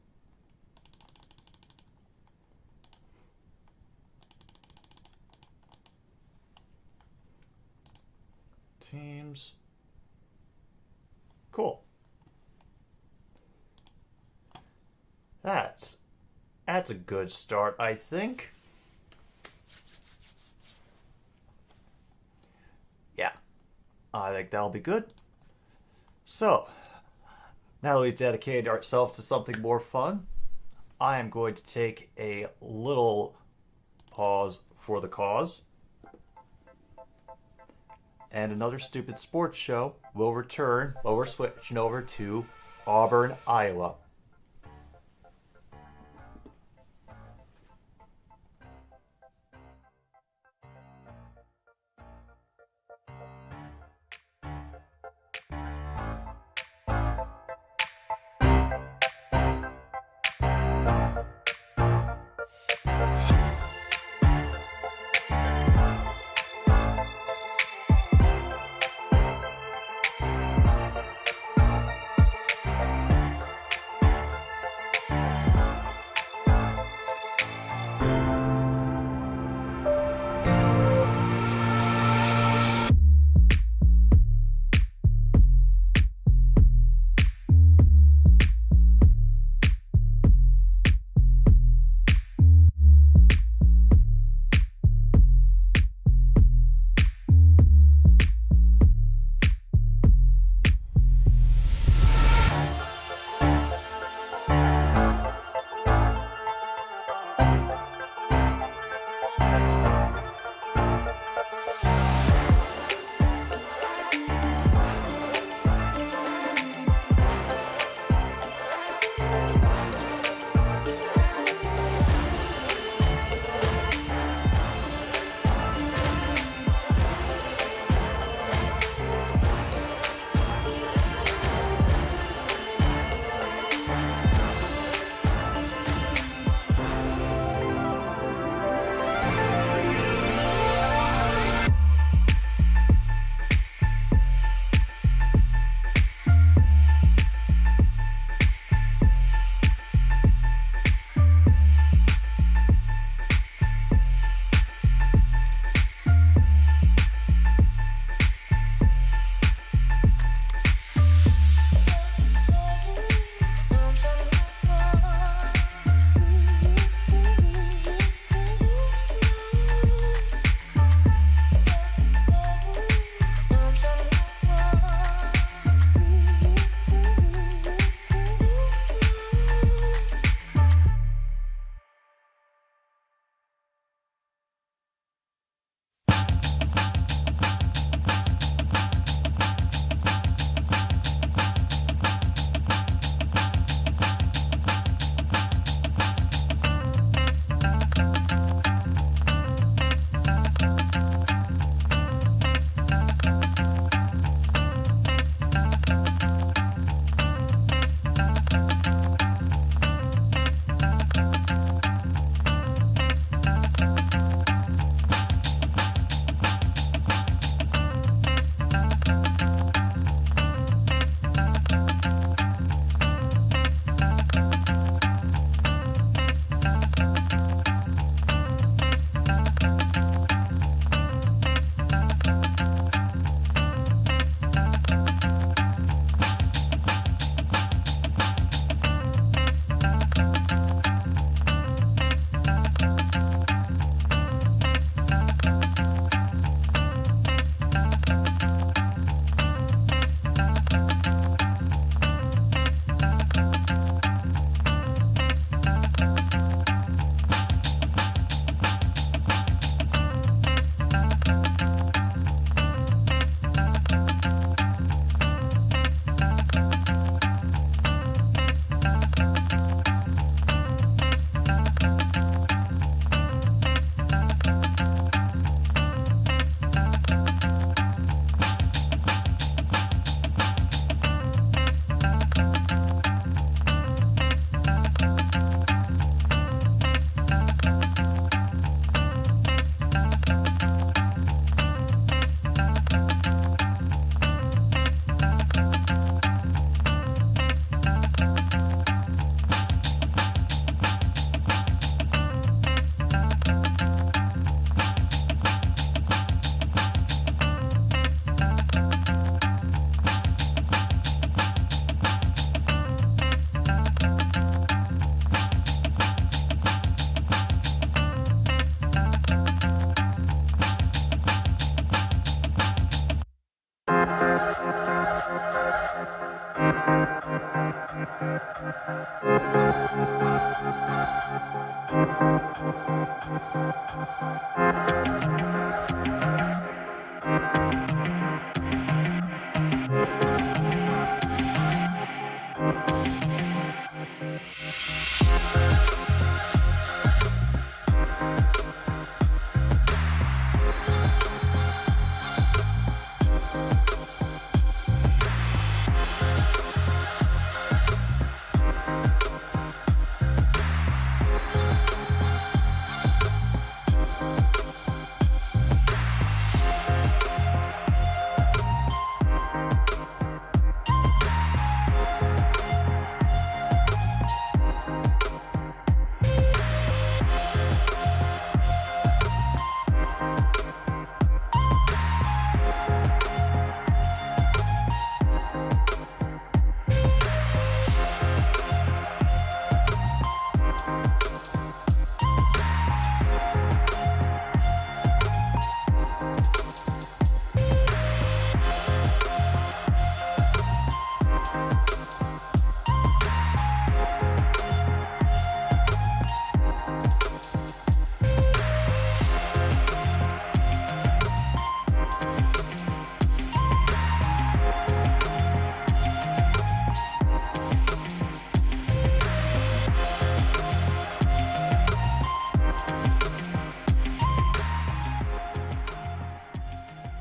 Teams. Cool. That's a good start, I think. Yeah. I think that'll be good. So, now that we've dedicated ourselves to something more fun, I am going to take a little pause for the cause. And another stupid sports show will return, but we're switching over to Auburn, Iowa.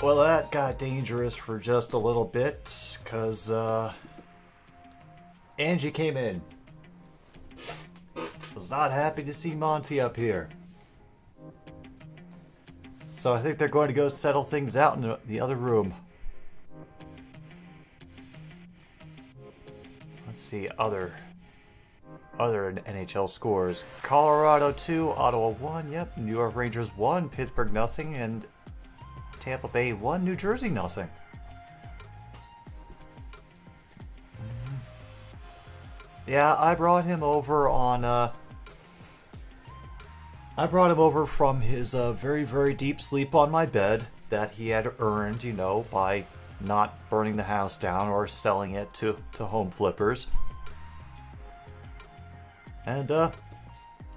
Well, that got dangerous for just a little bit, because Angie came in. Was not happy to see Monty up here. So I think they're going to go settle things out in the other room. Let's see, other NHL scores. Colorado 2, Ottawa 1, yep. New York Rangers 1, Pittsburgh nothing, and Tampa Bay 1, New Jersey nothing. Yeah, I brought him over from his very, very deep sleep on my bed that he had earned, you know, by not burning the house down or selling it to home flippers. And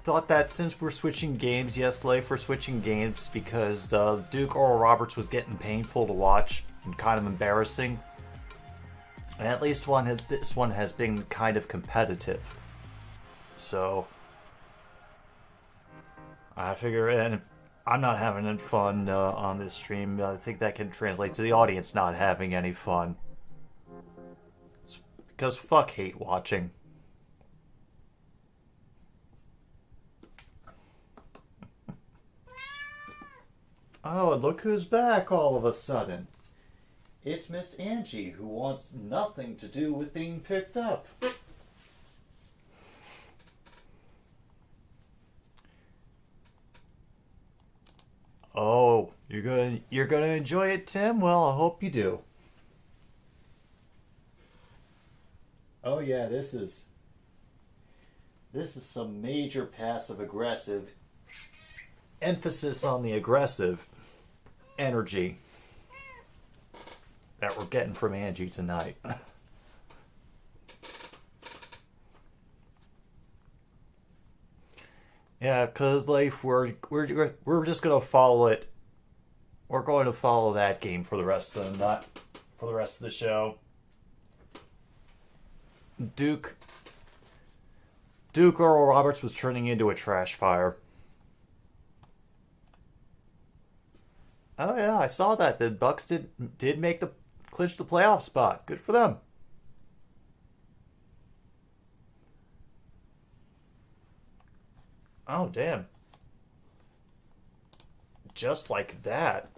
thought that since we're switching games, yes, Leif, we're switching games because Duke Oral Roberts was getting painful to watch and kind of embarrassing. And at least this one has been kind of competitive. So I figure, and if I'm not having any fun on this stream, I think that can translate to the audience not having any fun. It's because fuck hate watching. Oh, and look who's back all of a sudden. It's Miss Angie, who wants nothing to do with being picked up. Oh, you're gonna enjoy it, Tim? Well, I hope you do. Oh yeah, this is some major passive aggressive emphasis on the aggressive energy that we're getting from Angie tonight. Yeah, because Leif, we're just gonna follow it. We're going to follow that game for the rest of the show. Duke Oral Roberts was turning into a trash fire. Oh yeah, I saw that. The Bucks did make clinch the playoff spot. Good for them. Oh damn. Just like that.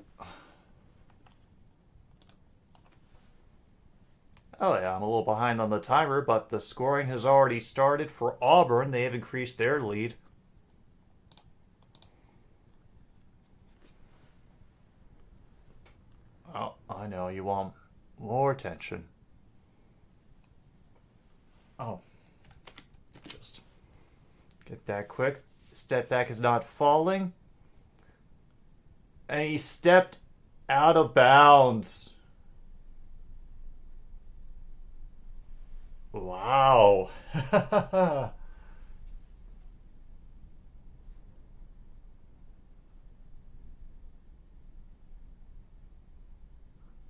Oh yeah, I'm a little behind on the timer, but the scoring has already started for Auburn. They have increased their lead. Oh, I know, you want more attention. Oh. Just get that quick. Step back is not falling. And he stepped out of bounds. Wow.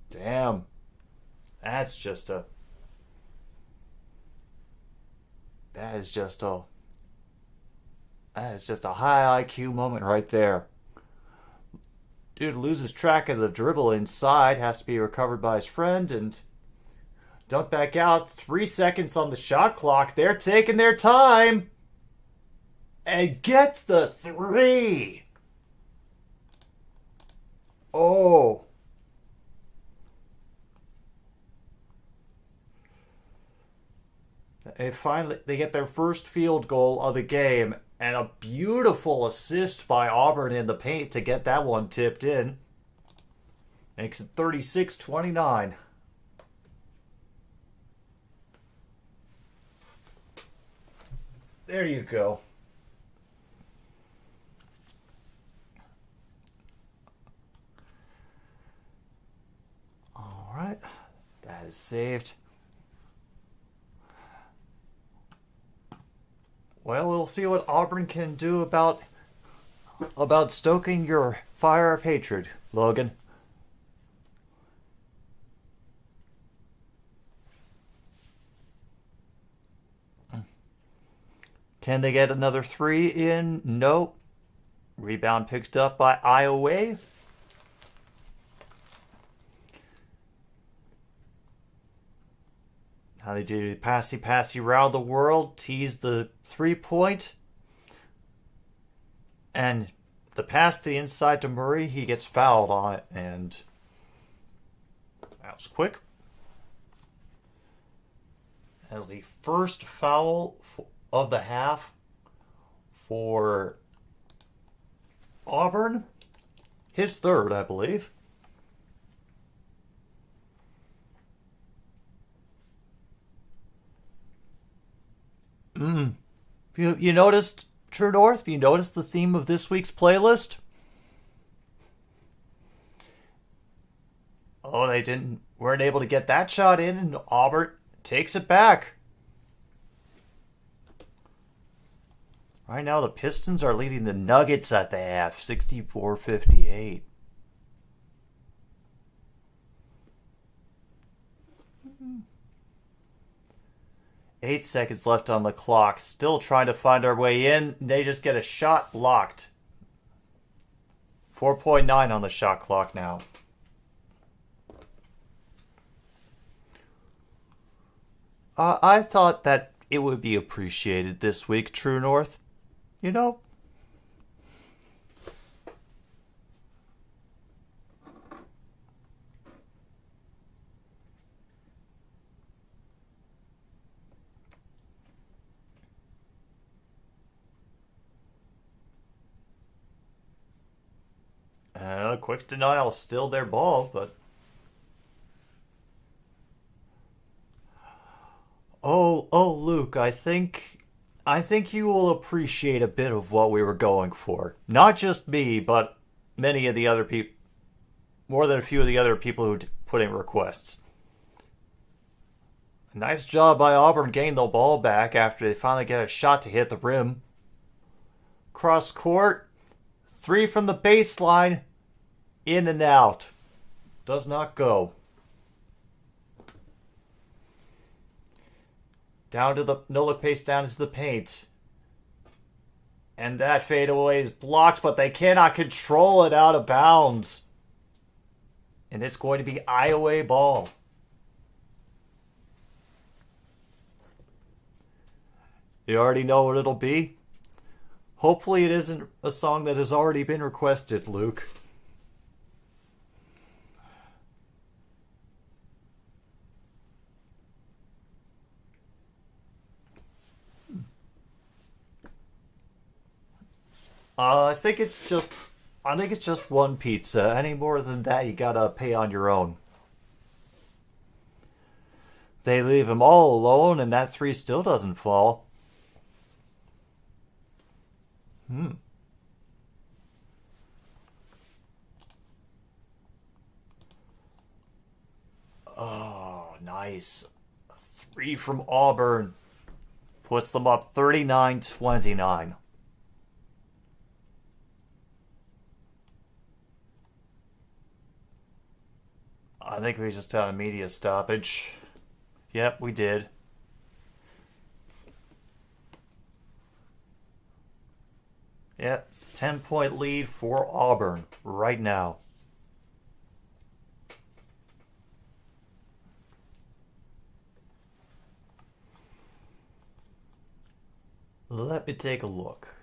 Damn. That's just a... That is just a... That is just a high IQ moment right there. Dude loses track of the dribble inside, has to be recovered by his friend, and dumped back out. 3 seconds on the shot clock. They're taking their time. And gets the three. Oh. They get their first field goal of the game, and a beautiful assist by Auburn in the paint to get that one tipped in. Makes it 36-29. There you go. All right. That is saved. Well, we'll see what Auburn can do about stoking your fire of hatred, Logan. Can they get another three in? Nope. Rebound picked up by Iowa. How they do passy around the world, tease the 3-point. And the pass to the inside to Murray, he gets fouled on it, and that was quick. As the first foul of the half for Auburn. His third, I believe. You noticed, True North? You noticed the theme of this week's playlist? Oh, weren't able to get that shot in, and Auburn takes it back. Right now, the Pistons are leading the Nuggets at the half, 64-58. 8 seconds left on the clock. Still trying to find our way in. They just get a shot blocked. 4.9 on the shot clock now. I thought that it would be appreciated this week, True North. You know? Quick denial, still their ball, but... Oh, Luke, I think you will appreciate a bit of what we were going for. Not just me, but many of the other people, more than a few of the other people who put in requests. Nice job by Auburn getting the ball back after they finally get a shot to hit the rim. Cross court, 3 from the baseline, in and out. Does not go. Down to the no-look pace down into the paint. And that fadeaway is blocked, but they cannot control it out of bounds. And it's going to be Iowa ball. You already know what it'll be? Hopefully it isn't a song that has already been requested, Luke. I think it's just one pizza. Any more than that, you gotta pay on your own. They leave him all alone, and that 3 still doesn't fall. Oh, nice. 3 from Auburn. puts them up 39-29. I think we just had a media stoppage. Yep, we did. Yep, 10-point lead for Auburn right now. Let me take a look.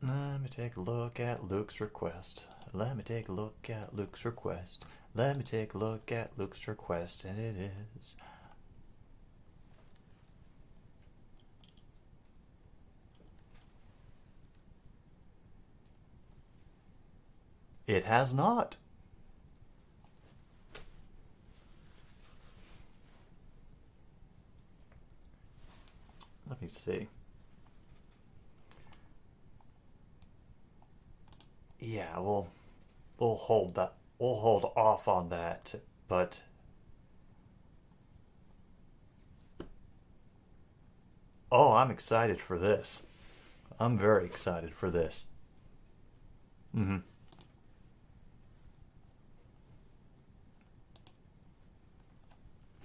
Let me take a look at Luke's request. Let me take a look at Luke's request. Let me take a look at Luke's request, and it is... It has not. Let me see. Yeah, we'll hold that. We'll hold off on that, but oh, I'm excited for this. I'm very excited for this. Mm-hmm.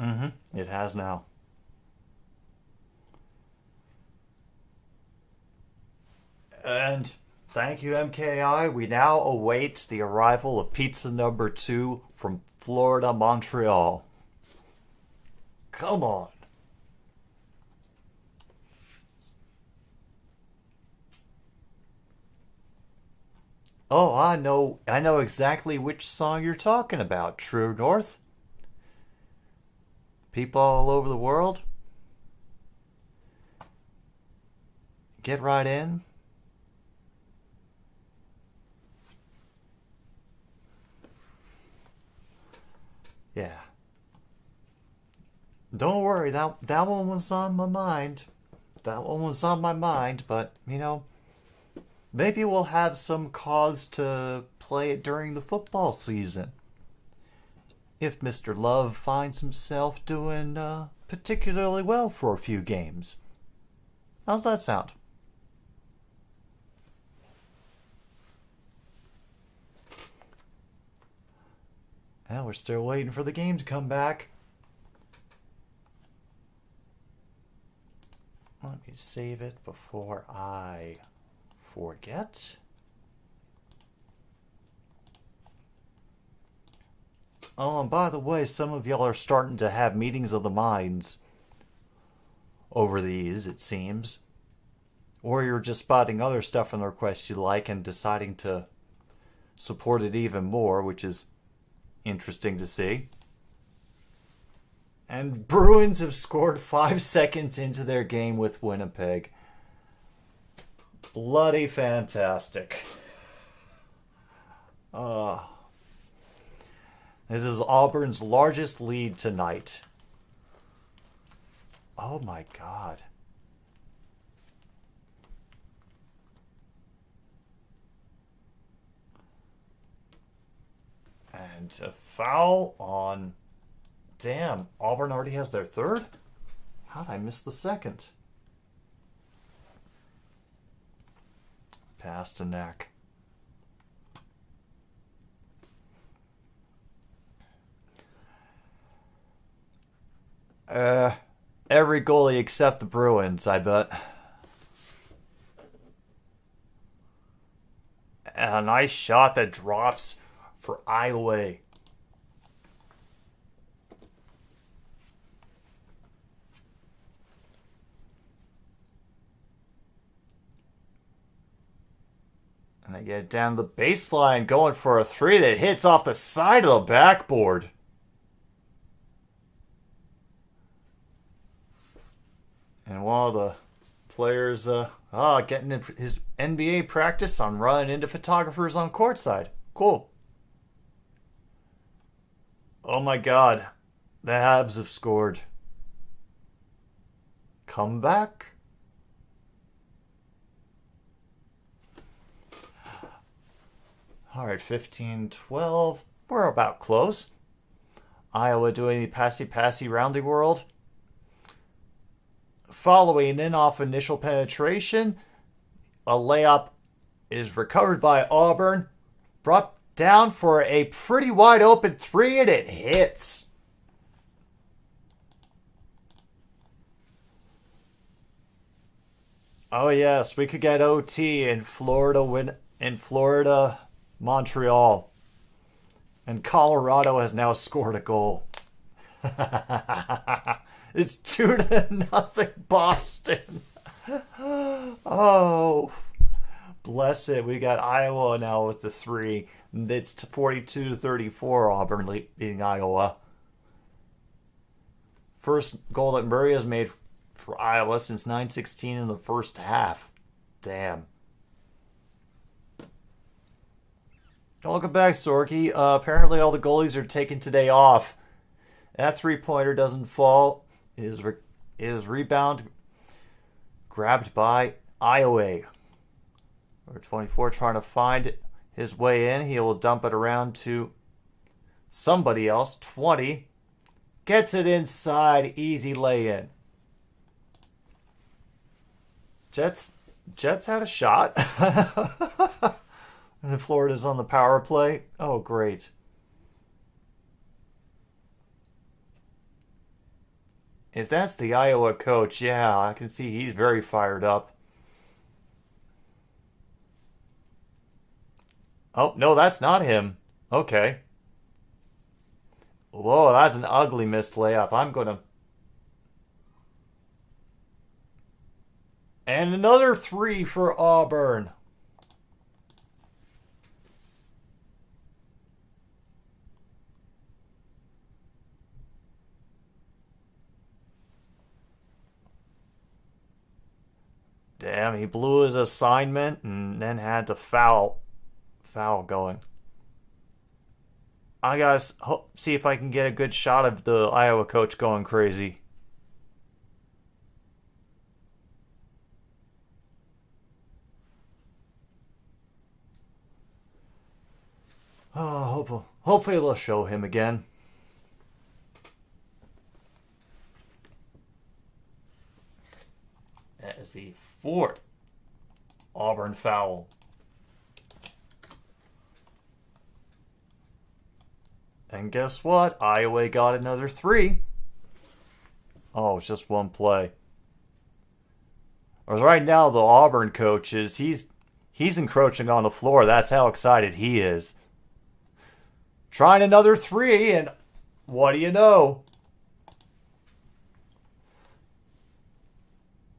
Mm-hmm. It has now. And thank you, MKI. We now await the arrival of pizza number 2 from Florida, Montreal. Come on. Oh, I know exactly which song you're talking about, True North. People all over the world, get right in. Yeah. Don't worry, that one was on my mind. That one was on my mind, but, you know, maybe we'll have some cause to play it during the football season. If Mr. Love finds himself doing particularly well for a few games. How's that sound? Well, we're still waiting for the game to come back. Let me save it before I forget. Oh, and by the way, some of y'all are starting to have meetings of the minds over these, it seems. Or you're just spotting other stuff in the request you like and deciding to support it even more, which is interesting to see. And Bruins have scored 5 seconds into their game with Winnipeg. Bloody fantastic. This is Auburn's largest lead tonight. Oh my God. And a foul on... Damn, Auburn already has their third? How'd I miss the second? Pass to Neck. Every goalie except the Bruins, I bet. And a nice shot that drops for Iowa. And they get down the baseline going for a 3 that hits off the side of the backboard. And while the players getting his NBA practice on running into photographers on courtside. Cool. Oh my God. The Habs have scored. Comeback? Alright, 15-12. We're about close. Iowa doing the passy-passy rounding world. Following in off initial penetration, a layup is recovered by Auburn. Brought down for a pretty wide open three, and it hits. Oh yes, we could get OT in Florida, Montreal. And Colorado has now scored a goal. It's 2-0 Boston. Oh, bless it. We got Iowa now with the 3. It's 42-34 Auburn beating Iowa. First goal that Murray has made for Iowa since 9:16 in the first half. Damn. Welcome back, Sorky. Apparently all the goalies are taking today off. That three-pointer doesn't fall. It is rebound grabbed by Iowa. Number 24 trying to find his way in. He will dump it around to somebody else. 20. Gets it inside. Easy lay-in. Jets had a shot. And Florida's on the power play. Oh, great. If that's the Iowa coach, yeah, I can see he's very fired up. Oh, no, that's not him. Okay. Whoa, that's an ugly missed layup. I'm going to... And another 3 for Auburn. Damn, he blew his assignment and then had to foul going. I gotta see if I can get a good shot of the Iowa coach going crazy. Oh, hopefully they'll show him again. That is the 4th Auburn foul. And guess what? Iowa got another 3. Oh, it's just one play. Or right now, the Auburn coach he's encroaching on the floor. That's how excited he is. Trying another 3, and what do you know?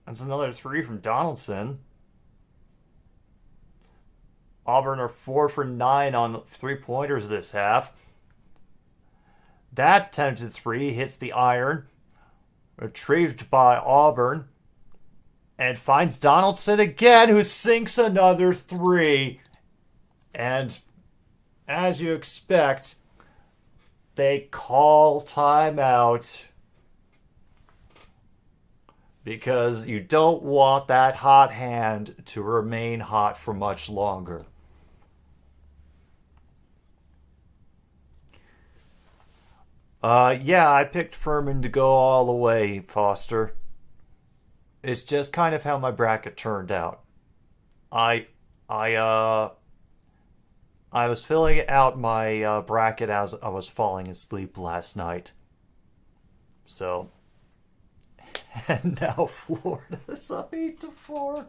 That's another 3 from Donaldson. Auburn are 4 for 9 on 3-pointers this half. That attempted 3 hits the iron. Retrieved by Auburn. And finds Donaldson again, who sinks another 3. And as you expect, they call timeout. Because you don't want that hot hand to remain hot for much longer. Yeah, I picked Furman to go all the way, Foster. It's just kind of how my bracket turned out. I was filling out my bracket as I was falling asleep last night. So, and now Florida's up 8-4.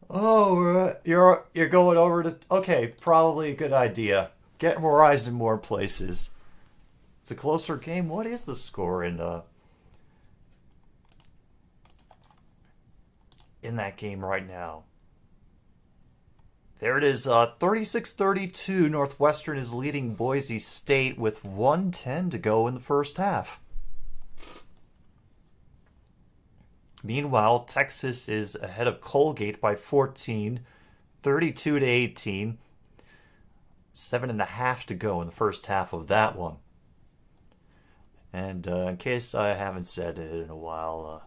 Oh, you're going over to... Okay, probably a good idea. Get more eyes in more places. It's a closer game. What is the score in that game right now? There it is, 36-32. Northwestern is leading Boise State with 1:10 to go in the first half. Meanwhile, Texas is ahead of Colgate by 14, 32-18. 7.5 to go in the first half of that one. And in case I haven't said it in a while,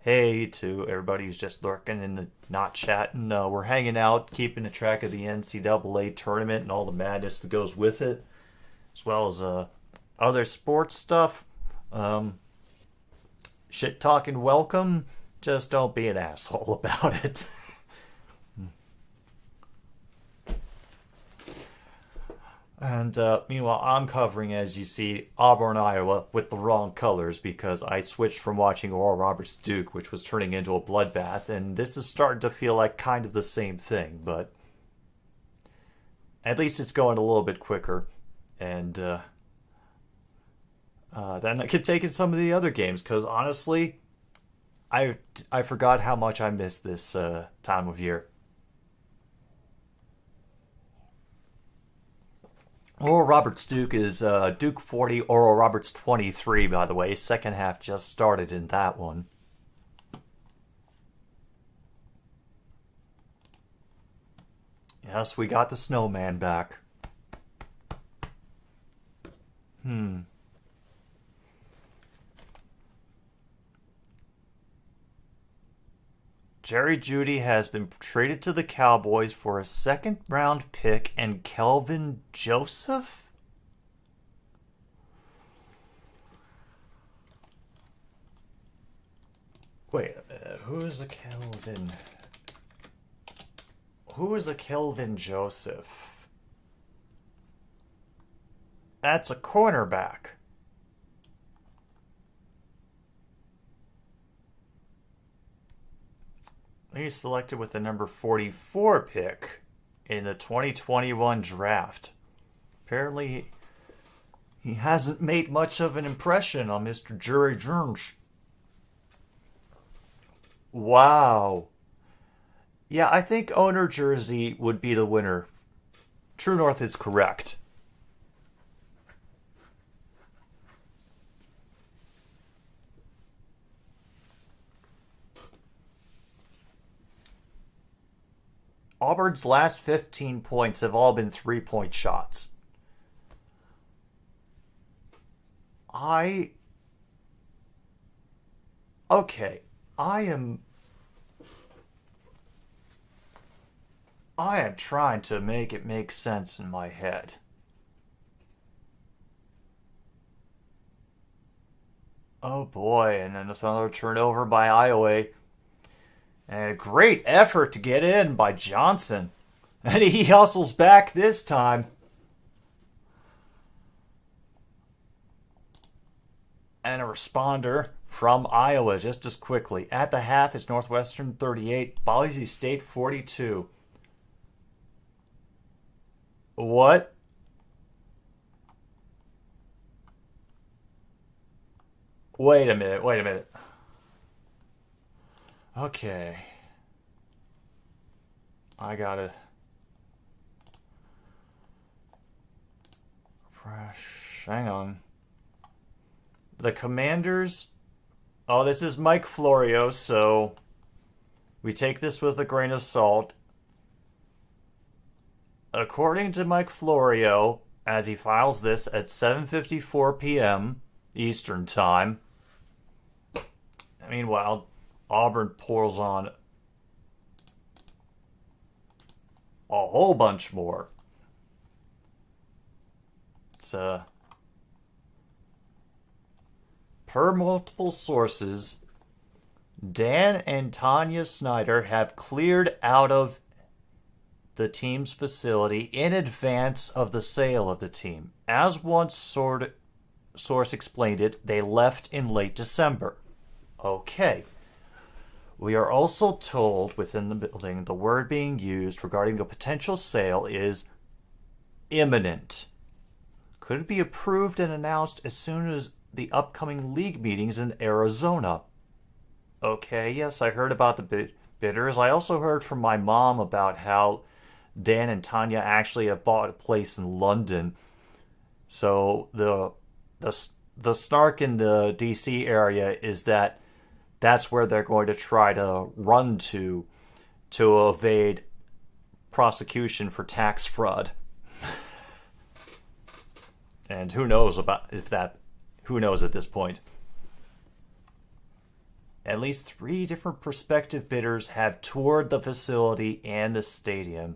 Hey to everybody who's just lurking and not chatting. We're hanging out, keeping track of the NCAA tournament and all the madness that goes with it, as well as other sports stuff. Shit talking welcome. Just don't be an asshole about it. And meanwhile, I'm covering, as you see, Auburn, Iowa with the wrong colors because I switched from watching Oral Roberts Duke, which was turning into a bloodbath, and this is starting to feel like kind of the same thing, but at least it's going a little bit quicker. And then I could take in some of the other games because honestly, I forgot how much I missed this time of year. Oral Roberts Duke is Duke 40, Oral Roberts 23, by the way. Second half just started in that one. Yes, we got the snowman back. Jerry Jeudy has been traded to the Cowboys for a second-round pick and Kelvin Joseph? Wait a minute. Who is a Kelvin Joseph? That's a cornerback. He's selected with the number 44 pick in the 2021 draft. Apparently, he hasn't made much of an impression on Mr. Jerry Jones. Wow. Yeah, I think owner jersey would be the winner. True North is correct. Auburn's last 15 points have all been 3-point shots. I am trying to make it make sense in my head. Oh boy, and then another turnover by Iowa. And a great effort to get in by Johnson. And he hustles back this time. And a responder from Iowa just as quickly. At the half, it's Northwestern 38, Boise State 42. What? Wait a minute. Okay. I gotta fresh. Hang on. The Commanders. Oh, this is Mike Florio, so we take this with a grain of salt. According to Mike Florio, as he files this at 7:54 p.m. Eastern Time. Meanwhile, Auburn pours on a whole bunch more. It's per multiple sources, Dan and Tanya Snyder have cleared out of the team's facility in advance of the sale of the team. As one source explained it, they left in late December. Okay. We are also told within the building the word being used regarding a potential sale is imminent. Could be approved and announced as soon as the upcoming league meetings in Arizona. Okay, yes, I heard about the bidders. I also heard from my mom about how Dan and Tanya actually have bought a place in London. So the snark in the DC area is that that's where they're going to try to run to evade prosecution for tax fraud. And who knows at this point. At least 3 different prospective bidders have toured the facility and the stadium,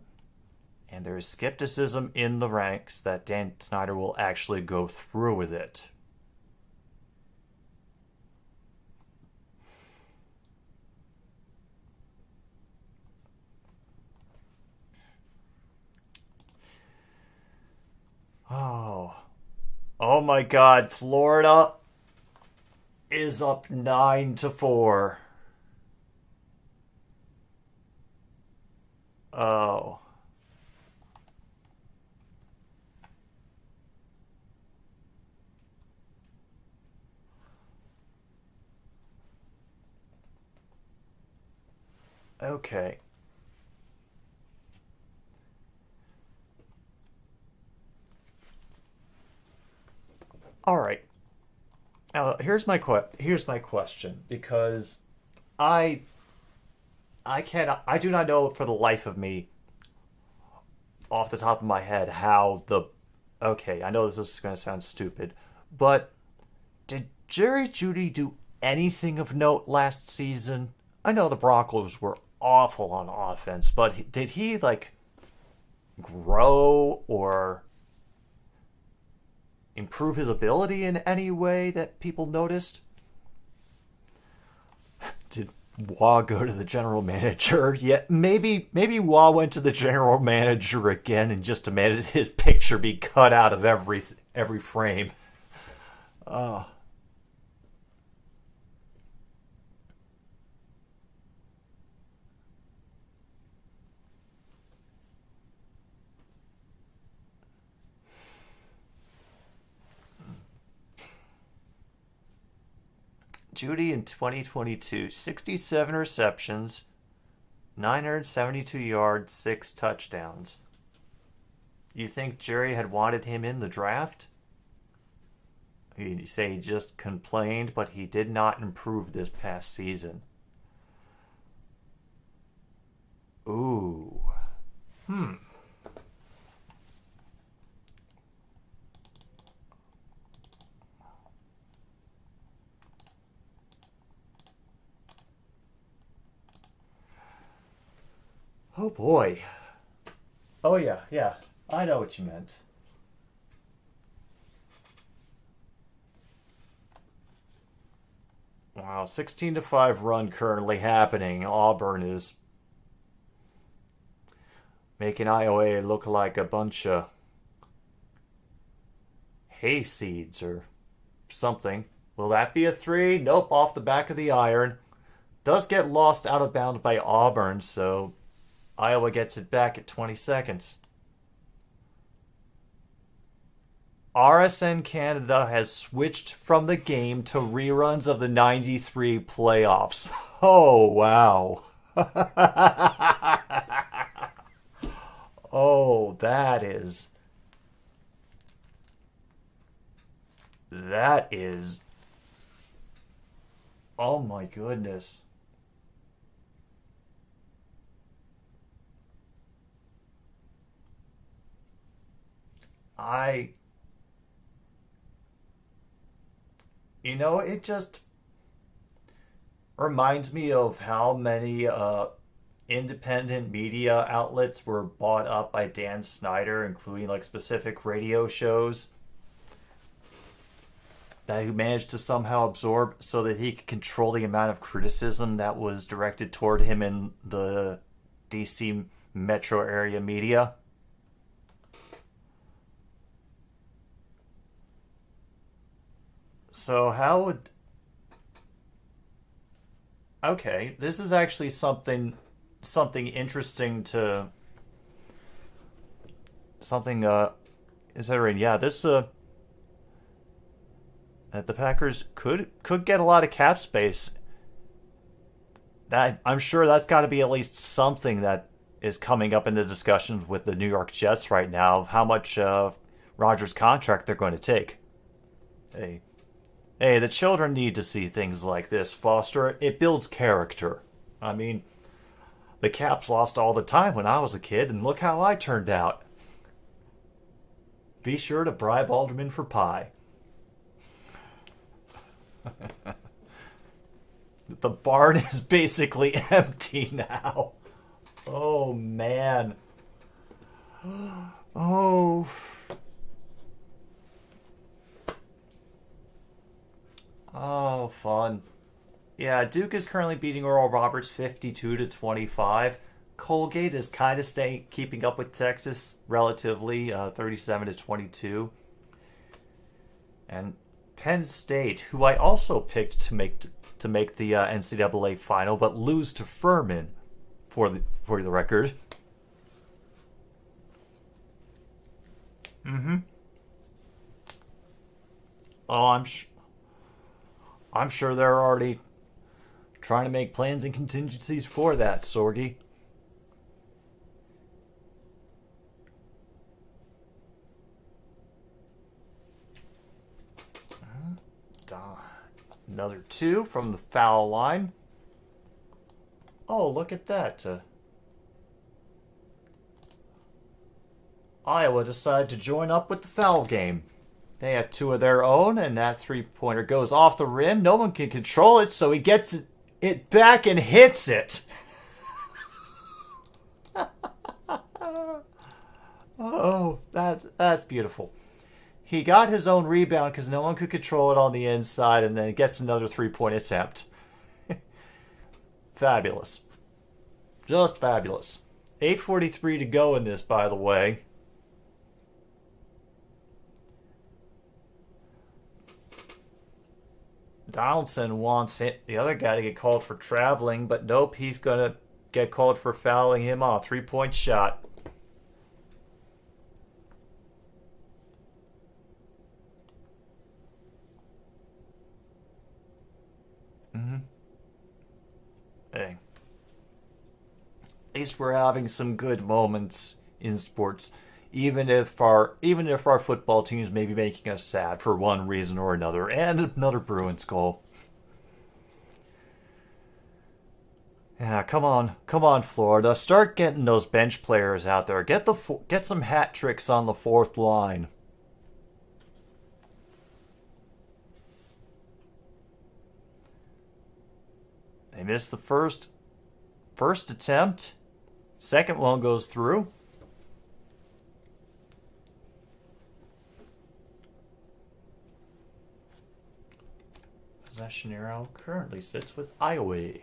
and there is skepticism in the ranks that Dan Snyder will actually go through with it. Oh my God, Florida is up 9-4. Oh. Okay. All right. Here's my question, because I do not know for the life of me off the top of my head how the okay, I know this is going to sound stupid, but did Jerry Jeudy do anything of note last season? I know the Broncos were awful on offense, but did he like grow or improve his ability in any way that people noticed? Did Wah go to the general manager? Yeah, maybe Wah went to the general manager again and just demanded his picture be cut out of every frame. Oh. Jeudy in 2022, 67 receptions, 972 yards, 6 touchdowns. You think Jerry had wanted him in the draft? You say he just complained, but he did not improve this past season. Ooh. Oh boy. Oh yeah. I know what you meant. Wow, 16-5 run currently happening. Auburn is making Iowa look like a bunch of hayseeds or something. Will that be a 3? Nope, off the back of the iron. Does get lost out of bounds by Auburn, so Iowa gets it back at 20 seconds. RSN Canada has switched from the game to reruns of the 93 playoffs. Oh, wow. Oh, that is... Oh my goodness. It just reminds me of how many independent media outlets were bought up by Dan Snyder, including like specific radio shows that he managed to somehow absorb so that he could control the amount of criticism that was directed toward him in the DC metro area media. So how would... Okay, this is actually something interesting to something considering. Yeah, this that the Packers could get a lot of cap space. That I'm sure that's got to be at least something that is coming up in the discussions with the New York Jets right now of how much Rodgers' contract they're going to take. Hey, the children need to see things like this, Foster. It builds character. I mean, the Caps lost all the time when I was a kid, and look how I turned out. Be sure to bribe aldermen for pie. The barn is basically empty now. Oh, man. Oh. Oh, fun. Yeah, Duke is currently beating Oral Roberts 52-25. Colgate is kind of keeping up with Texas relatively, 37-22. And Penn State, who I also picked to make the NCAA final, but lose to Furman for the record. Oh, I'm sure they're already trying to make plans and contingencies for that, Sorgi. Another 2 from the foul line. Oh, look at that. Iowa decided to join up with the foul game. They have 2 of their own, and that 3-pointer goes off the rim. No one can control it, so he gets it back and hits it. Oh, that's beautiful. He got his own rebound because no one could control it on the inside, and then gets another 3-point attempt. Fabulous. Just fabulous. 8:43 to go in this, by the way. Donaldson wants the other guy to get called for traveling, but nope, he's going to get called for fouling him off. 3-point shot. Hey. At least we're having some good moments in sports, even if our football teams may be making us sad for one reason or another. And another Bruins goal. Yeah, come on, Florida, start getting those bench players out there. Get some hat tricks on the 4th line. They missed the first attempt. Second one goes through. Possession arrow currently sits with Iowa.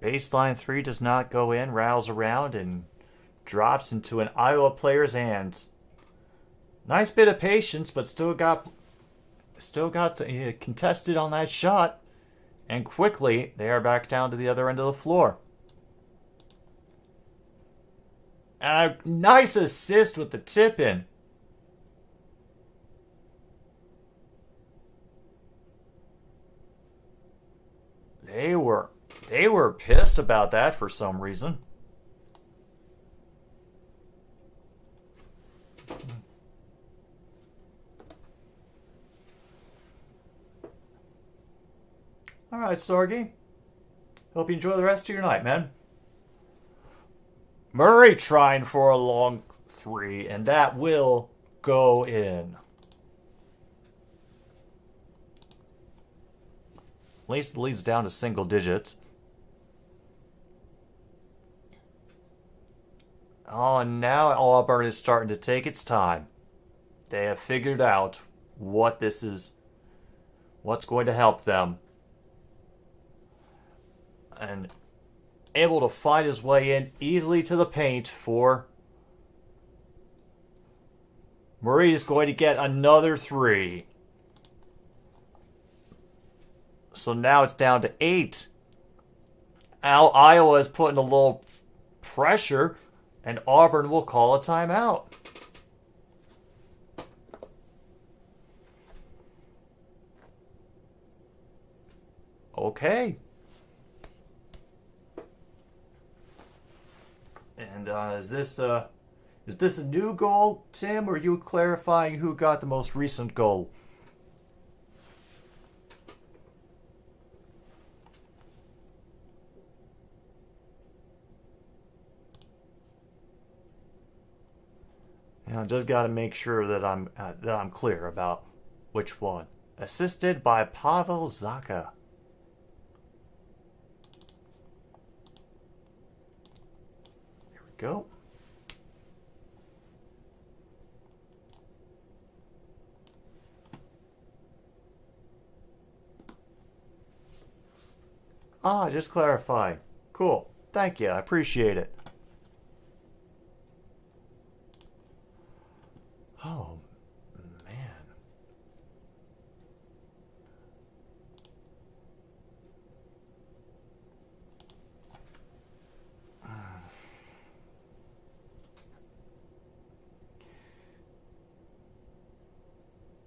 Baseline 3 does not go in, rattles around, and drops into an Iowa player's hands. Nice bit of patience, but still got contested on that shot. And quickly, they are back down to the other end of the floor. A nice assist with the tip-in. They were pissed about that for some reason. All right, Sorgi. Hope you enjoy the rest of your night, man. Murray trying for a long 3, and that will go in. At least the lead's down to single digits. Oh, and now Auburn is starting to take its time. They have figured out what this is, what's going to help them. And able to find his way in easily to the paint for Murray is going to get another 3. So now it's down to 8. Iowa is putting a little pressure, and Auburn will call a timeout. Okay. And is this a new goal, Tim, or are you clarifying who got the most recent goal? Just got to make sure that I'm clear about which one. Assisted by Pavel Zacha. Here we go. Just clarify. Cool. Thank you. I appreciate it. Oh, man.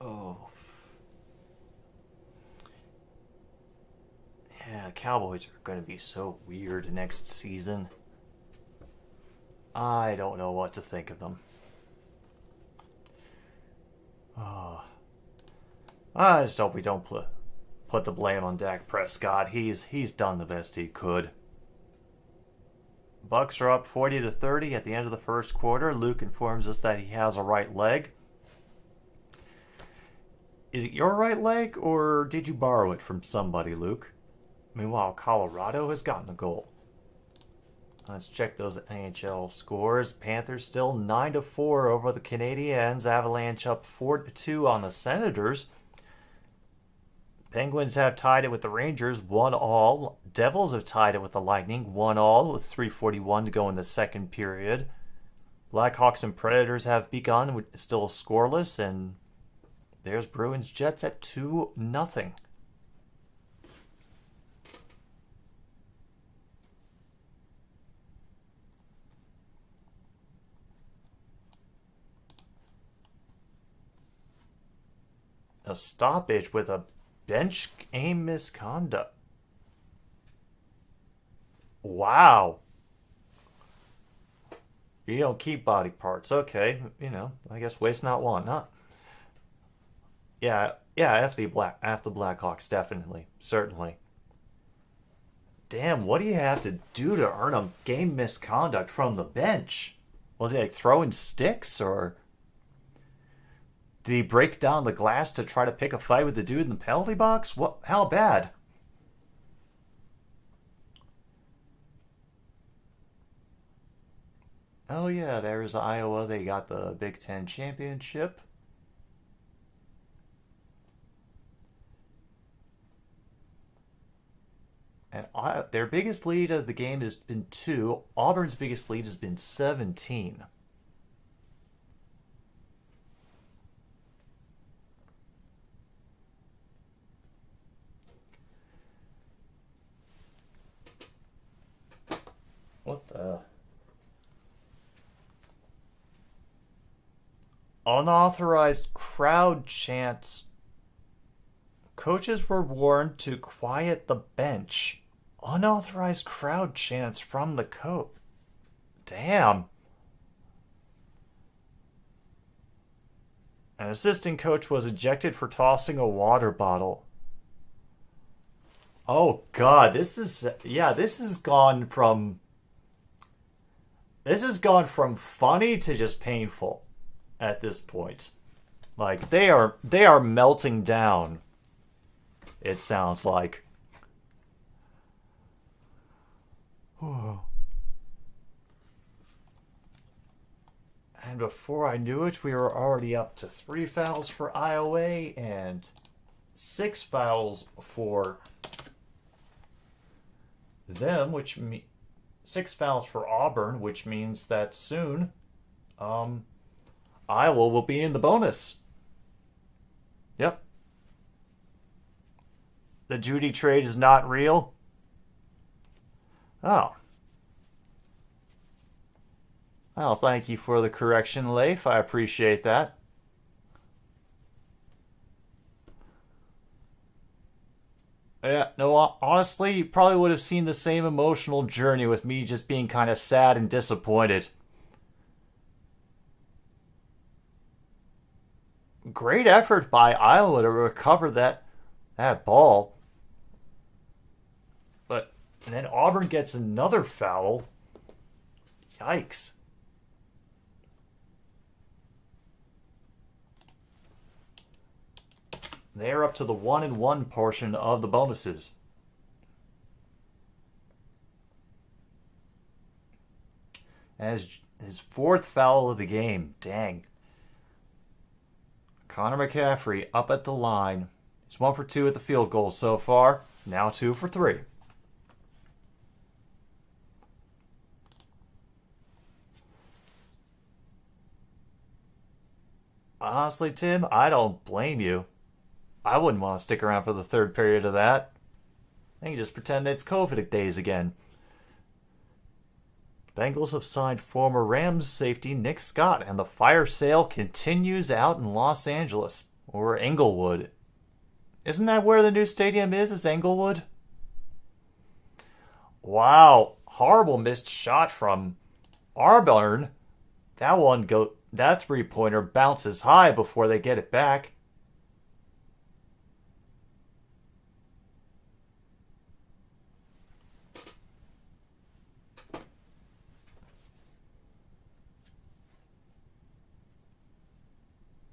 Oh. Yeah, the Cowboys are going to be so weird next season. I don't know what to think of them. Oh. I just hope we don't put the blame on Dak Prescott. He's done the best he could. Bucks are up 40-30 at the end of the first quarter. Luke informs us that he has a right leg. Is it your right leg, or did you borrow it from somebody, Luke? Meanwhile, Colorado has gotten a goal. Let's check those NHL scores. Panthers still 9-4 over the Canadiens. Avalanche up 4-2 on the Senators. Penguins have tied it with the Rangers 1-1. Devils have tied it with the Lightning 1-1 with 3:41 to go in the second period. Blackhawks and Predators have begun, still scoreless, and there's Bruins Jets at 2-0. A stoppage with a bench game misconduct. Wow. You don't keep body parts. Okay, I guess waste not, want not. Yeah, after the Blackhawks, definitely. Certainly. Damn, what do you have to do to earn a game misconduct from the bench? Was he like throwing sticks, or did he break down the glass to try to pick a fight with the dude in the penalty box? What? How bad? Oh yeah, there's Iowa. They got the Big Ten championship. And their biggest lead of the game has been 2. Auburn's biggest lead has been 17. What the? Unauthorized crowd chants. Coaches were warned to quiet the bench. Unauthorized crowd chants from the coach. Damn. An assistant coach was ejected for tossing a water bottle. Oh God, this has gone from funny to just painful at this point. Like they are melting down. It sounds like. And before I knew it, we were already up to 3 fouls for Iowa and 6 fouls for them, 6 fouls for Auburn, which means that soon, Iowa will be in the bonus. Yep. The Judy trade is not real. Oh. Well, thank you for the correction, Leif. I appreciate that. Yeah, no, honestly, you probably would have seen the same emotional journey with me just being kind of sad and disappointed. Great effort by Iowa to recover that ball. And then Auburn gets another foul. Yikes. They're up to the 1-1 portion of the bonuses. As his fourth foul of the game. Dang. Connor McCaffrey up at the line. He's 1 for 2 at the field goal so far. Now 2 for 3. Honestly, Tim, I don't blame you. I wouldn't want to stick around for the third period of that. I can just pretend it's COVID days again. Bengals have signed former Rams safety Nick Scott, and the fire sale continues out in Los Angeles, or Inglewood. Isn't that where the new stadium is Inglewood? Wow, horrible missed shot from Auburn. That three-pointer bounces high before they get it back.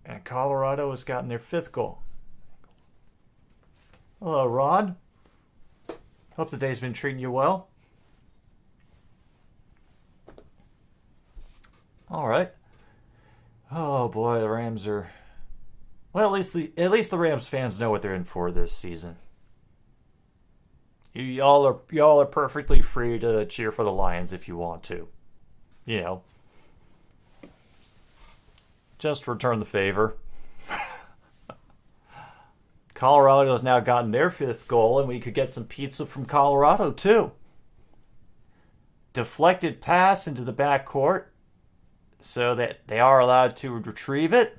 And Colorado has gotten their 5th goal. Hello, Ron. Hope the day's been treating you well. All right. Oh boy, the Rams are. Well, at least the Rams fans know what they're in for this season. Y'all are perfectly free to cheer for the Lions if you want to. You know. Just return the favor. Colorado has now gotten their 5th goal, and we could get some pizza from Colorado, too. Deflected pass into the backcourt so that they are allowed to retrieve it.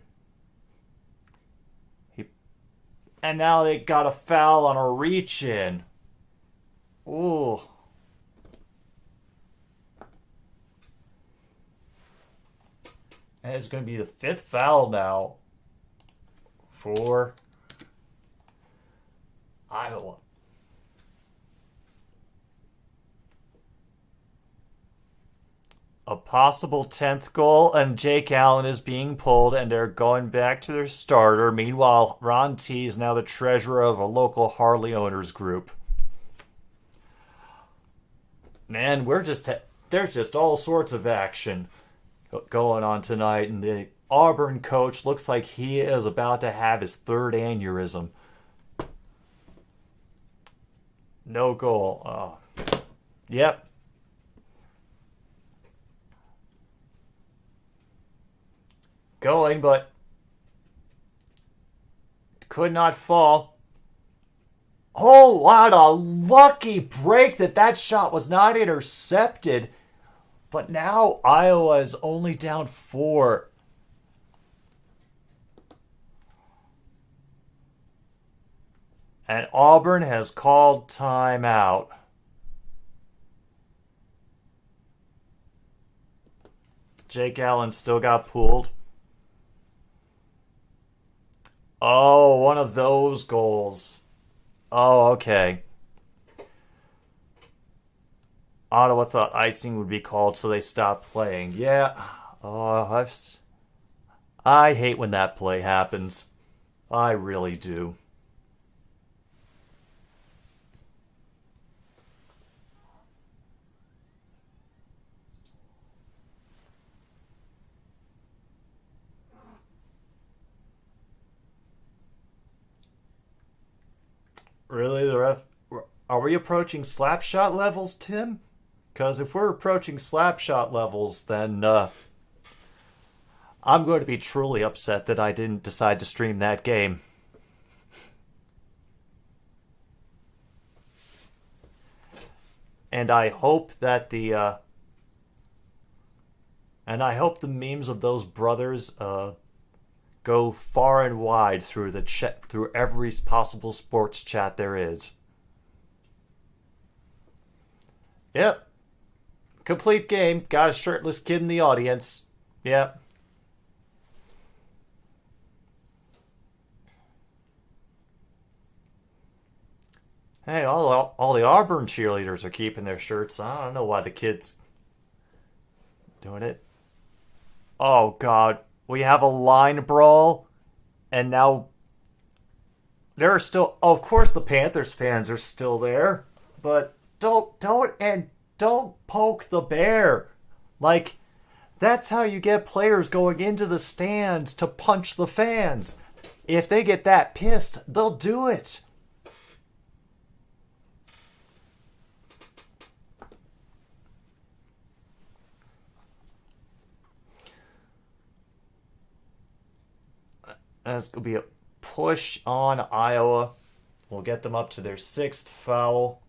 And now they got a foul on a reach-in. Ooh. And it's going to be the 5th foul now for Iowa. A possible 10th goal, and Jake Allen is being pulled, and they're going back to their starter. Meanwhile, Ron T is now the treasurer of a local Harley owners group. Man, there's just all sorts of action going on tonight, and the Auburn coach looks like he is about to have his 3rd aneurysm. No goal. Oh. Yep. Going, but could not fall. Oh, what a lucky break that shot was not intercepted. But now Iowa is only down 4. And Auburn has called timeout. Jake Allen still got pulled. Oh, one of those goals. Oh, okay. Ottawa thought icing would be called, so they stopped playing. Yeah. Oh, I hate when that play happens. I really do. Really, the ref? Are we approaching slapshot levels, Tim? Because if we're approaching slapshot levels, then I'm going to be truly upset that I didn't decide to stream that game. And I hope that the memes of those brothers go far and wide through through every possible sports chat there is. Yep. Complete game. Got a shirtless kid in the audience. Yep. Hey, all the Auburn cheerleaders are keeping their shirts on. I don't know why the kids doing it. Oh, God. We have a line brawl, and now there are still, of course, the Panthers fans are still there, but don't poke the bear. Like, that's how you get players going into the stands to punch the fans. If they get that pissed, they'll do it. That's going to be a push on Iowa. We'll get them up to their 6th foul.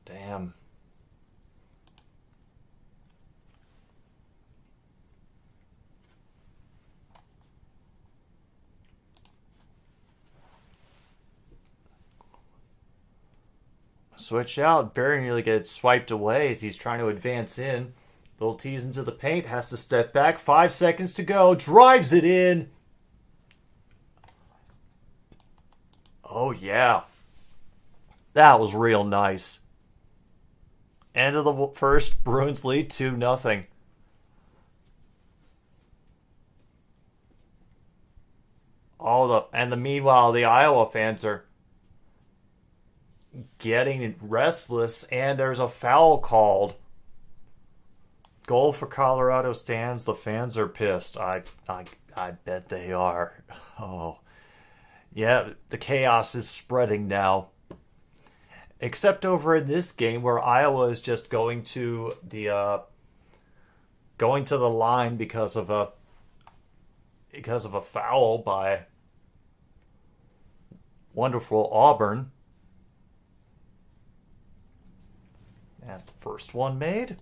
Damn. Switch out. Very nearly gets swiped away as he's trying to advance in. Little tease into the paint. Has to step back. 5 seconds to go. Drives it in. Oh, yeah. That was real nice. End of the first. Bruins lead 2-0. Meanwhile, the Iowa fans are getting restless, and there's a foul called. Goal for Colorado stands. The fans are pissed. I bet they are. Oh, yeah. The chaos is spreading now. Except over in this game where Iowa is just going to the line because of a foul by wonderful Auburn. That's the first one made.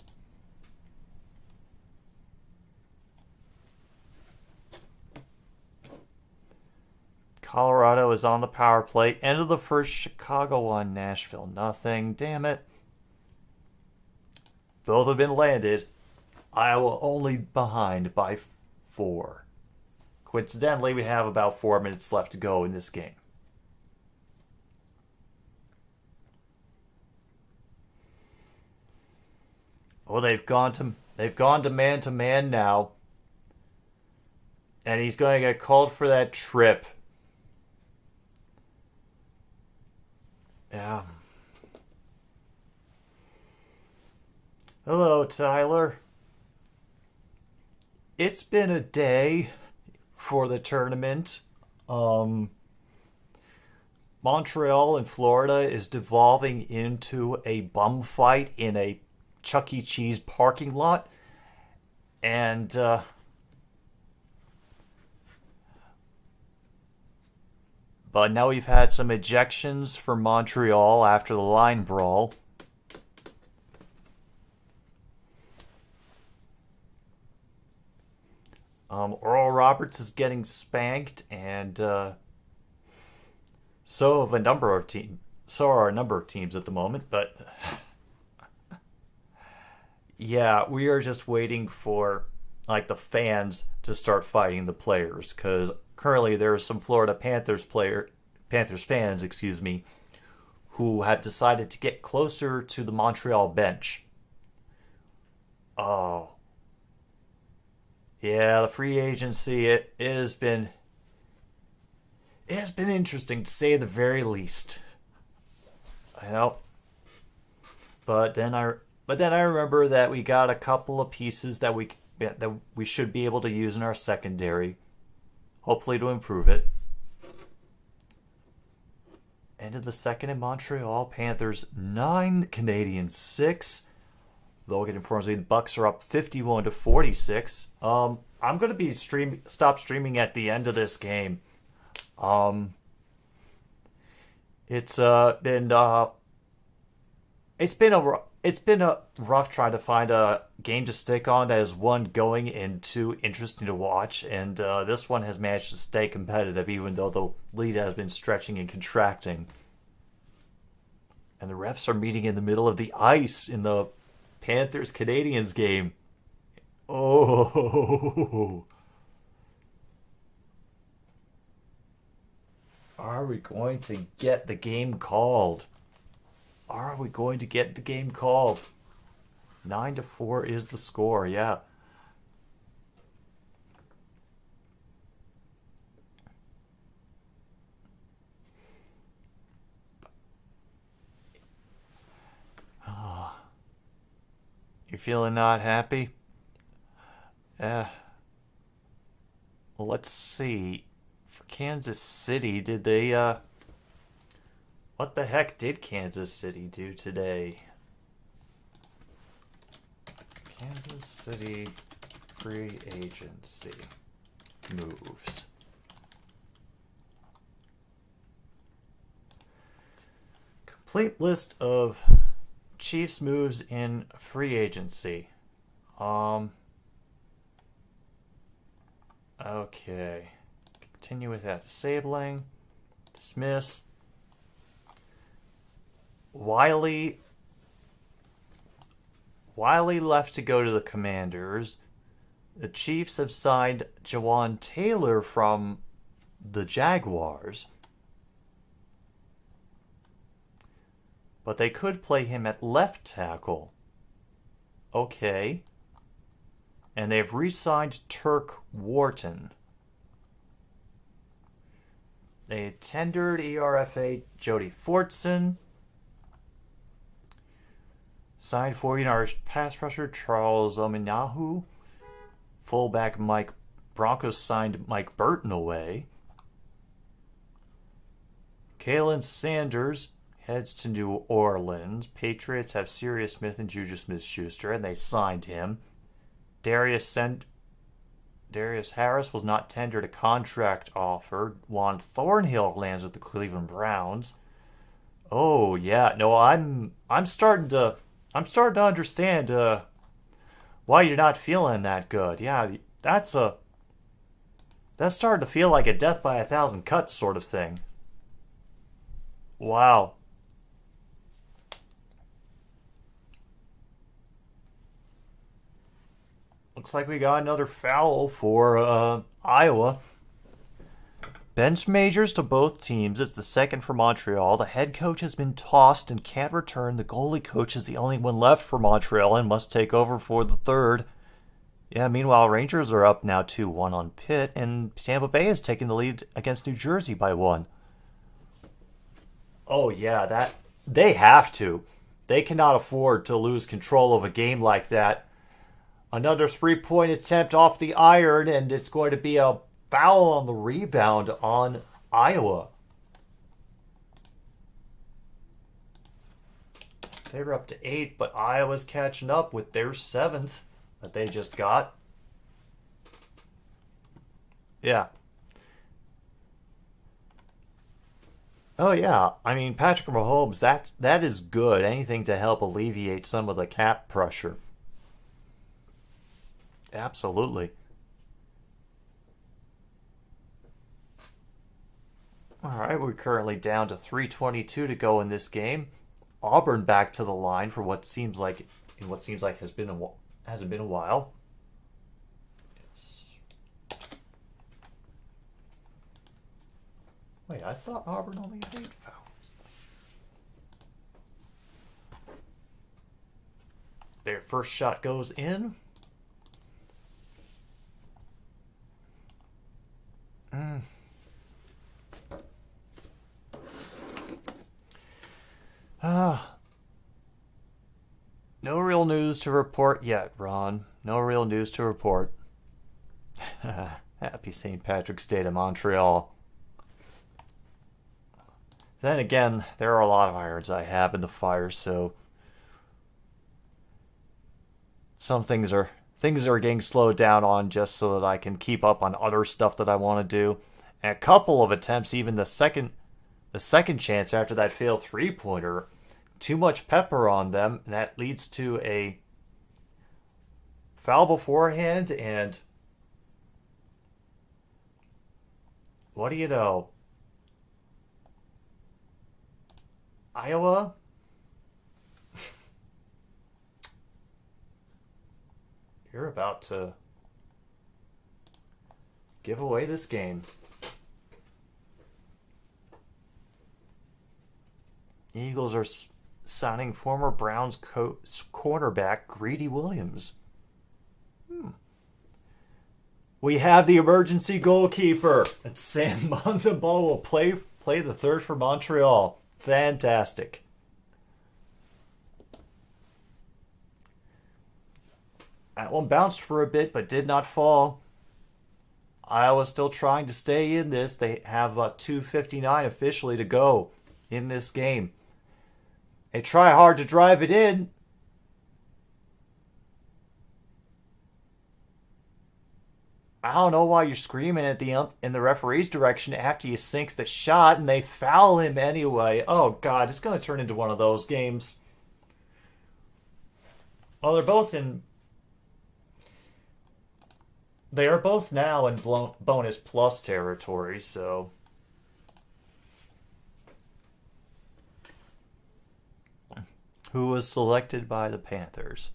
Colorado is on the power play. End of the first. Chicago 1, Nashville nothing. Damn it. Both have been landed. Iowa only behind by 4. Coincidentally, we have about 4 minutes left to go in this game. Oh, they've gone to man now. And he's going to get called for that trip. Yeah. Hello, Tyler. It's been a day for the tournament. Montreal in Florida is devolving into a bum fight in a Chuck E. Cheese parking lot. And but now we've had some ejections for Montreal after the line brawl. Oral Roberts is getting spanked, and so are a number of teams at the moment. But yeah, we are just waiting for the fans to start fighting the players, because currently there are some Florida Panthers fans, who have decided to get closer to the Montreal bench. Oh. Yeah, the free agency, it has been interesting to say the very least. But then I remember that we got a couple of pieces that we should be able to use in our secondary, hopefully to improve it. End of the second in Montreal. Panthers 9, Canadians 6. Logan informs me the Bucks are up 51-46. I'm going to be stop streaming at the end of this game. It's been a rough trying to find a game to stick on that is one going and two interesting to watch, and this one has managed to stay competitive even though the lead has been stretching and contracting. And the refs are meeting in the middle of the ice in the Panthers-Canadians game. Oh. Are we going to get the game called? Are we going to get the game called? 9-4 is the score, yeah. You feeling not happy? Well, let's see. For Kansas City, did they, what the heck did Kansas City do today? Kansas City free agency moves. Complete list of Chiefs moves in free agency. Okay. Continue with that. Disabling. Dismiss. Wiley left to go to the Commanders. The Chiefs have signed Jawan Taylor from the Jaguars. But they could play him at left tackle. Okay. And they've re-signed Turk Wharton. They tendered ERFA Jody Fortson. Signed 49ers pass rusher Charles Ominahu. Fullback Broncos signed Mike Burton away. Kalen Sanders heads to New Orleans. Patriots have Sirius Smith and Juju Smith-Schuster, and they signed him. Darius Harris was not tendered a contract offer. Juan Thornhill lands with the Cleveland Browns. Oh yeah, no, I'm starting to understand why you're not feeling that good. Yeah, that's starting to feel like a death by 1,000 cuts sort of thing. Wow. Looks like we got another foul for Iowa. Bench majors to both teams. It's the second for Montreal. The head coach has been tossed and can't return. The goalie coach is the only one left for Montreal and must take over for the third. Yeah, meanwhile, Rangers are up now 2-1 on Pitt, and Tampa Bay is taking the lead against New Jersey by 1. Oh yeah, that they have to. They cannot afford to lose control of a game like that. Another 3-point attempt off the iron, and it's going to be a foul on the rebound on Iowa. They were up to 8, but Iowa's catching up with their 7th that they just got. Yeah. Oh yeah, I mean Patrick Mahomes, that is good. Anything to help alleviate some of the cap pressure. Absolutely. All right, we're currently down to 3:22 to go in this game. Auburn back to the line for what seems like hasn't been a while. Yes. Wait, I thought Auburn only had 8 fouls. Their first shot goes in. No real news to report yet, Ron. No real news to report. Happy St. Patrick's Day to Montreal. Then again, there are a lot of irons I have in the fire, so some things are getting slowed down on just so that I can keep up on other stuff that I want to do. And a couple of attempts, even the second chance after that failed 3-pointer, too much pepper on them, and that leads to a foul beforehand, and what do you know? Iowa? You're about to give away this game. Eagles are signing former Browns cornerback Greedy Williams. We have the emergency goalkeeper. It's Sam Montembeau will play the third for Montreal. Fantastic. That one bounced for a bit but did not fall. Iowa's still trying to stay in this. They have about 2:59 officially to go in this game. They try hard to drive it in. I don't know why you're screaming at in the referee's direction after you sink the shot, and they foul him anyway. Oh God, it's going to turn into one of those games. Well, they are both now in bonus plus territory, so. Who was selected by the Panthers?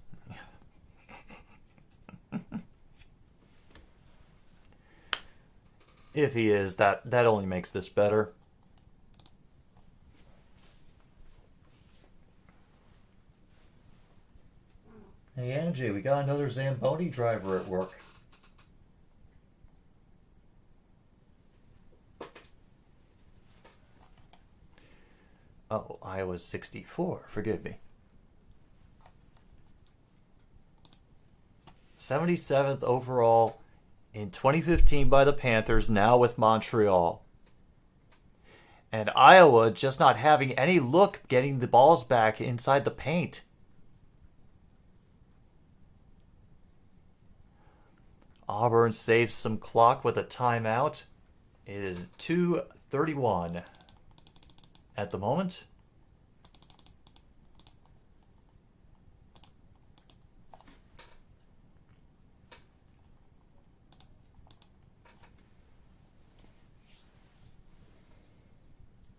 If he is, that only makes this better. Hey Angie, we got another Zamboni driver at work. Oh, Iowa's 64. Forgive me. 77th overall in 2015 by the Panthers, now with Montreal. And Iowa just not having any luck getting the balls back inside the paint. Auburn saves some clock with a timeout. It is 2:31 at the moment.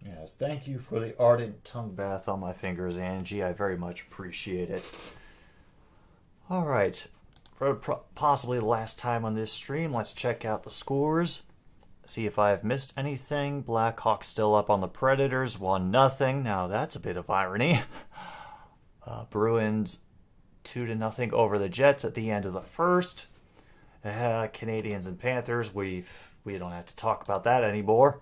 Yes, thank you for the ardent tongue bath on my fingers, Angie. I very much appreciate it. All right. For possibly the last time on this stream, let's check out the scores. See if I have missed anything. Blackhawks still up on the Predators, 1-0. Now that's a bit of irony. Bruins 2-0 over the Jets at the end of the first. Canadians and Panthers, we don't have to talk about that anymore.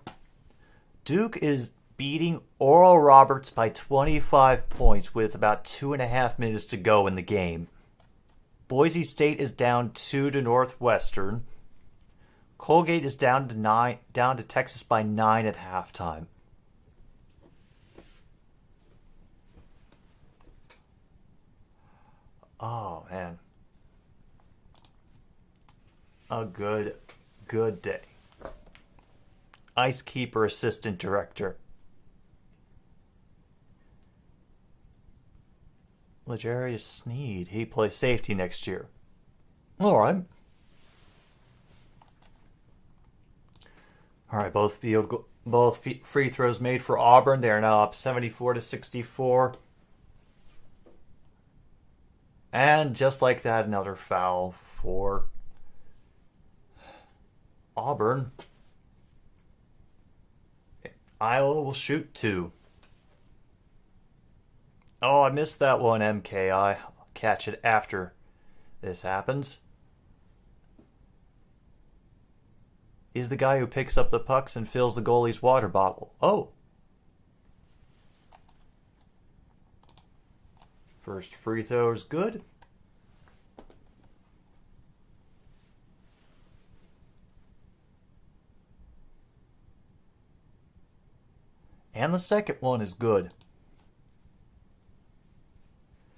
Duke is beating Oral Roberts by 25 points with about 2.5 minutes to go in the game. Boise State is down 2 to Northwestern. Colgate is down to Texas by 9 at halftime. Oh man. A good day. Icekeeper assistant director. L'Jarius Sneed. He plays safety next year. All right. All right. Both free throws made for Auburn. They are now up 74-64. And just like that, another foul for Auburn. Iowa will shoot 2. Oh, I missed that one, MK. I'll catch it after this happens. He's the guy who picks up the pucks and fills the goalie's water bottle. Oh. First free throw is good. And the second one is good.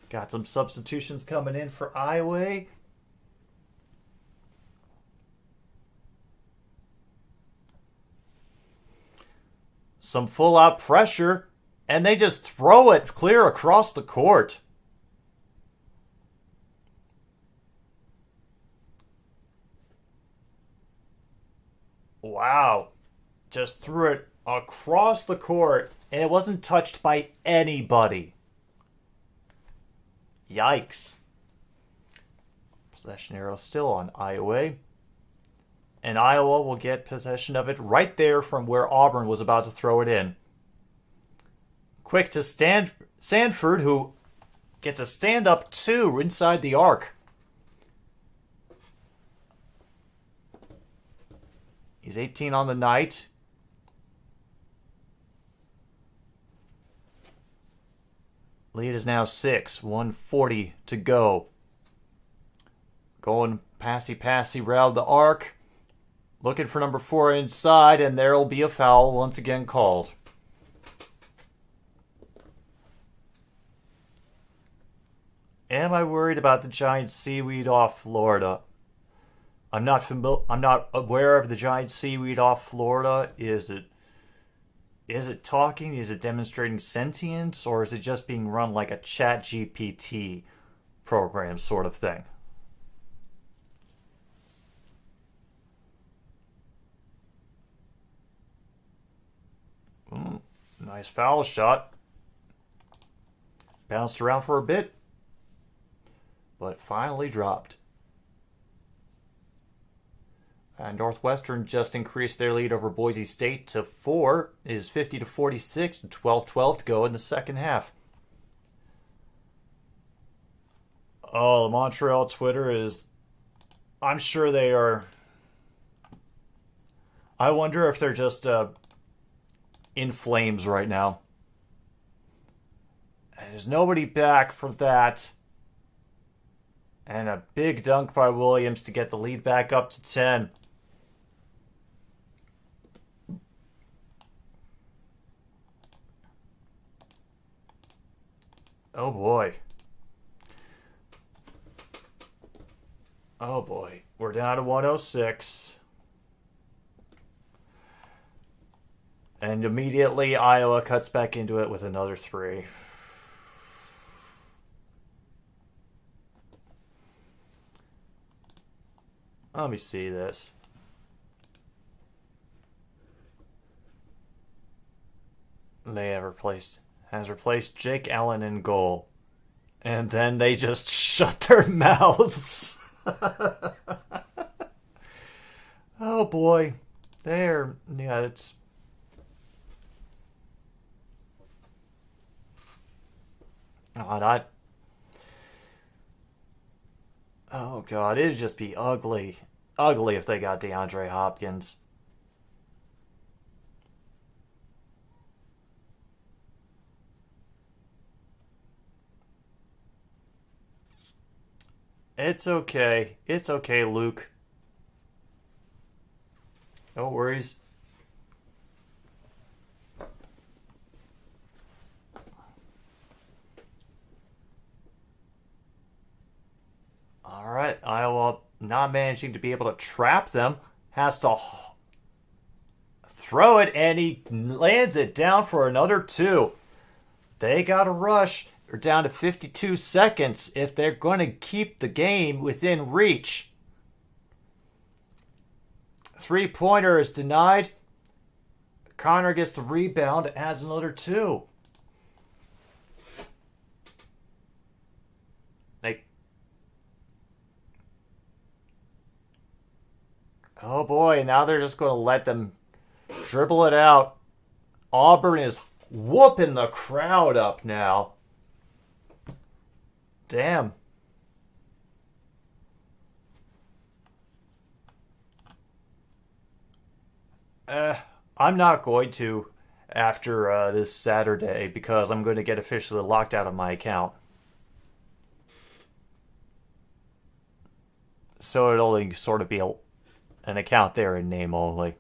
Got some substitutions coming in for Iowa. Some full-out pressure, and they just throw it clear across the court. Wow. Just threw it across the court, and it wasn't touched by anybody. Yikes. Possession arrow still on Iowa. And Iowa will get possession of it right there from where Auburn was about to throw it in. Quick to Sanford, who gets a stand-up 2 inside the arc. He's 18 on the night. Lead is now 6. 140 to go. Going passy round the arc. Looking for number 4 inside, and there'll be a foul once again called. Am I worried about the giant seaweed off Florida? I'm not aware of the giant seaweed off Florida. Is it talking? Is it demonstrating sentience? Or is it just being run like a chat GPT program sort of thing? Nice foul shot. Bounced around for a bit, but finally dropped. And Northwestern just increased their lead over Boise State to 4. It is 50-46 and 12-12 to go in the second half. Oh, the Montreal Twitter is... I'm sure they are... I wonder if they're just in flames right now. And there's nobody back for that. And a big dunk by Williams to get the lead back up to 10. Oh boy. Oh boy. We're down to 106. And immediately Iowa cuts back into it with another 3. Let me see this. Has replaced Jake Allen in goal. And then they just shut their mouths. Oh boy. It's... Oh god, it'd just be ugly. Ugly if they got DeAndre Hopkins. It's okay. It's okay, Luke. No worries. Alright, Iowa not managing to be able to trap them. Has to throw it, and he lands it down for another 2. They got to rush. They're down to 52 seconds if they're going to keep the game within reach. 3-pointer is denied. Connor gets the rebound, adds another 2. Oh boy, now they're just going to let them dribble it out. Auburn is whooping the crowd up now. Damn. I'm not going to after this Saturday because I'm going to get officially locked out of my account. So it'll only sort of be an account there in name only.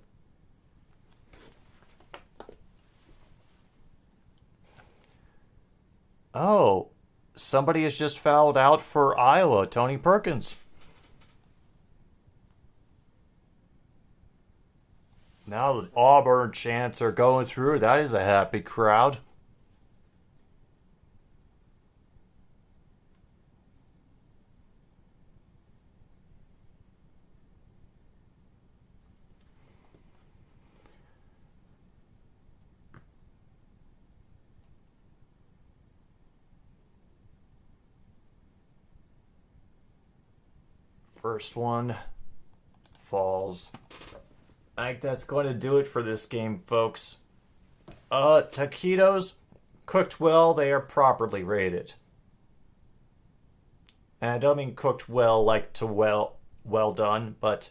Oh, somebody has just fouled out for Iowa, Tony Perkins. Now the Auburn chants are going through. That is a happy crowd. First one falls. I think that's going to do it for this game, folks. Taquitos, Cooked well, they are properly rated. And I don't mean cooked well like to well done, but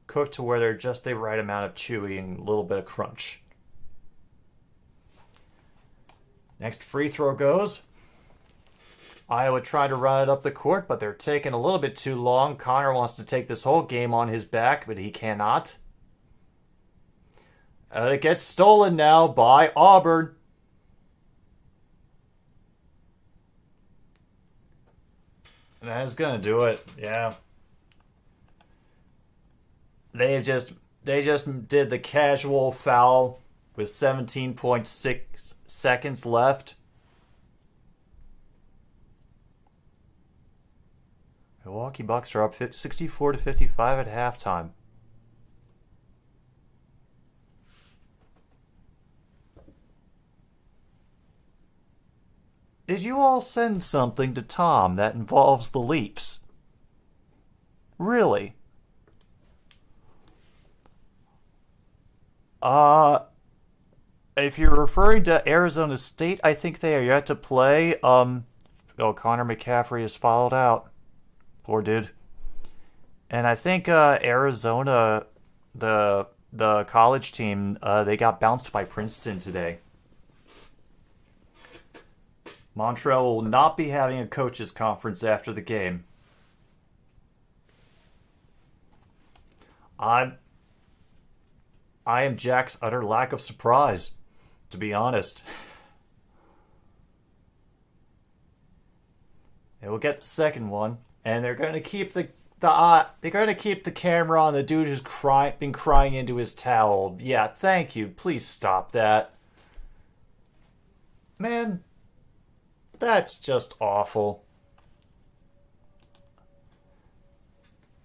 cooked to where they're just the right amount of chewy and a little bit of crunch. Next free throw goes. Iowa tried to run it up the court, but they're taking a little bit too long. Connor wants to take this whole game on his back, but he cannot. And it gets stolen now by Auburn. And that is going to do it, yeah. They just did the casual foul with 17.6 seconds left. Milwaukee Bucks are up 64-55 at halftime. Did you all send something to Tom that involves the Leafs? Really? If you're referring to Arizona State, I think they are yet to play. Connor McCaffrey is fouled out. Poor dude. And I think Arizona, the college team, they got bounced by Princeton today. Montreal will not be having a coaches conference after the game. I am Jack's utter lack of surprise, to be honest. And we'll get the second one, and they're going to keep the camera on the dude who's been crying into his towel. Yeah, thank you. Please stop that. Man, that's just awful.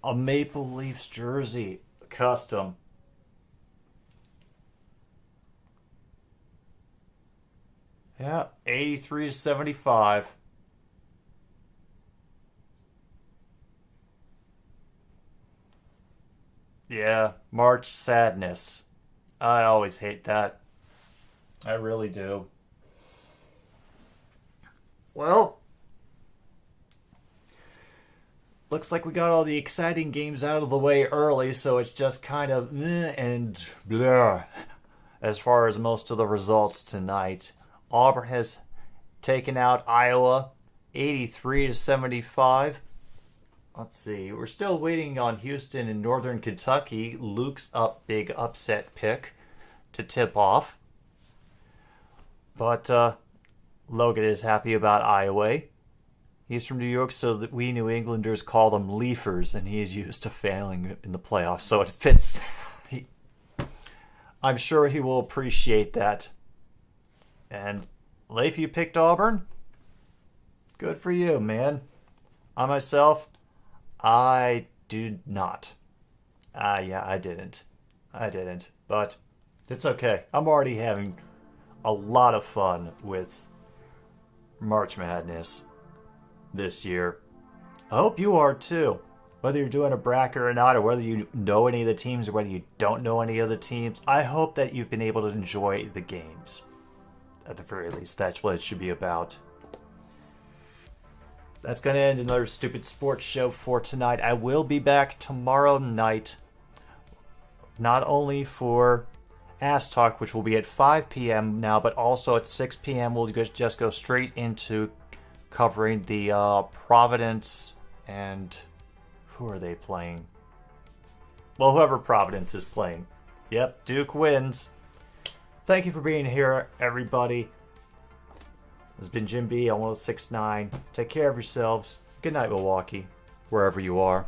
A Maple Leafs jersey, custom. Yeah, 83-75. Yeah, March sadness. I always hate that. I really do. Well, looks like we got all the exciting games out of the way early, so it's just kind of and blah as far as most of the results tonight. Auburn has taken out Iowa 83-75. Let's see. We're still waiting on Houston and Northern Kentucky. Luke's big upset pick to tip off. But Logan is happy about Iowa. He's from New York, so that we New Englanders call them Leafers, and he is used to failing in the playoffs, so it fits. I'm sure he will appreciate that. And Leif, you picked Auburn? Good for you, man. I myself, I do not. Yeah, I didn't. But it's okay. I'm already having a lot of fun with March Madness this year. I hope you are too. Whether you're doing a bracket or not, or whether you know any of the teams or whether you don't know any of the teams, I hope that you've been able to enjoy the games. At the very least, that's what it should be about. That's going to end another stupid sports show for tonight. I will be back tomorrow night, not only for Ass Talk, which will be at 5 p.m. now, but also at 6 p.m. we'll just go straight into covering the Providence and who are they playing? Well, whoever Providence is playing. Yep, Duke wins. Thank you for being here, everybody. This has been Jim B on 1069. Take care of yourselves. Good night, Milwaukee, wherever you are.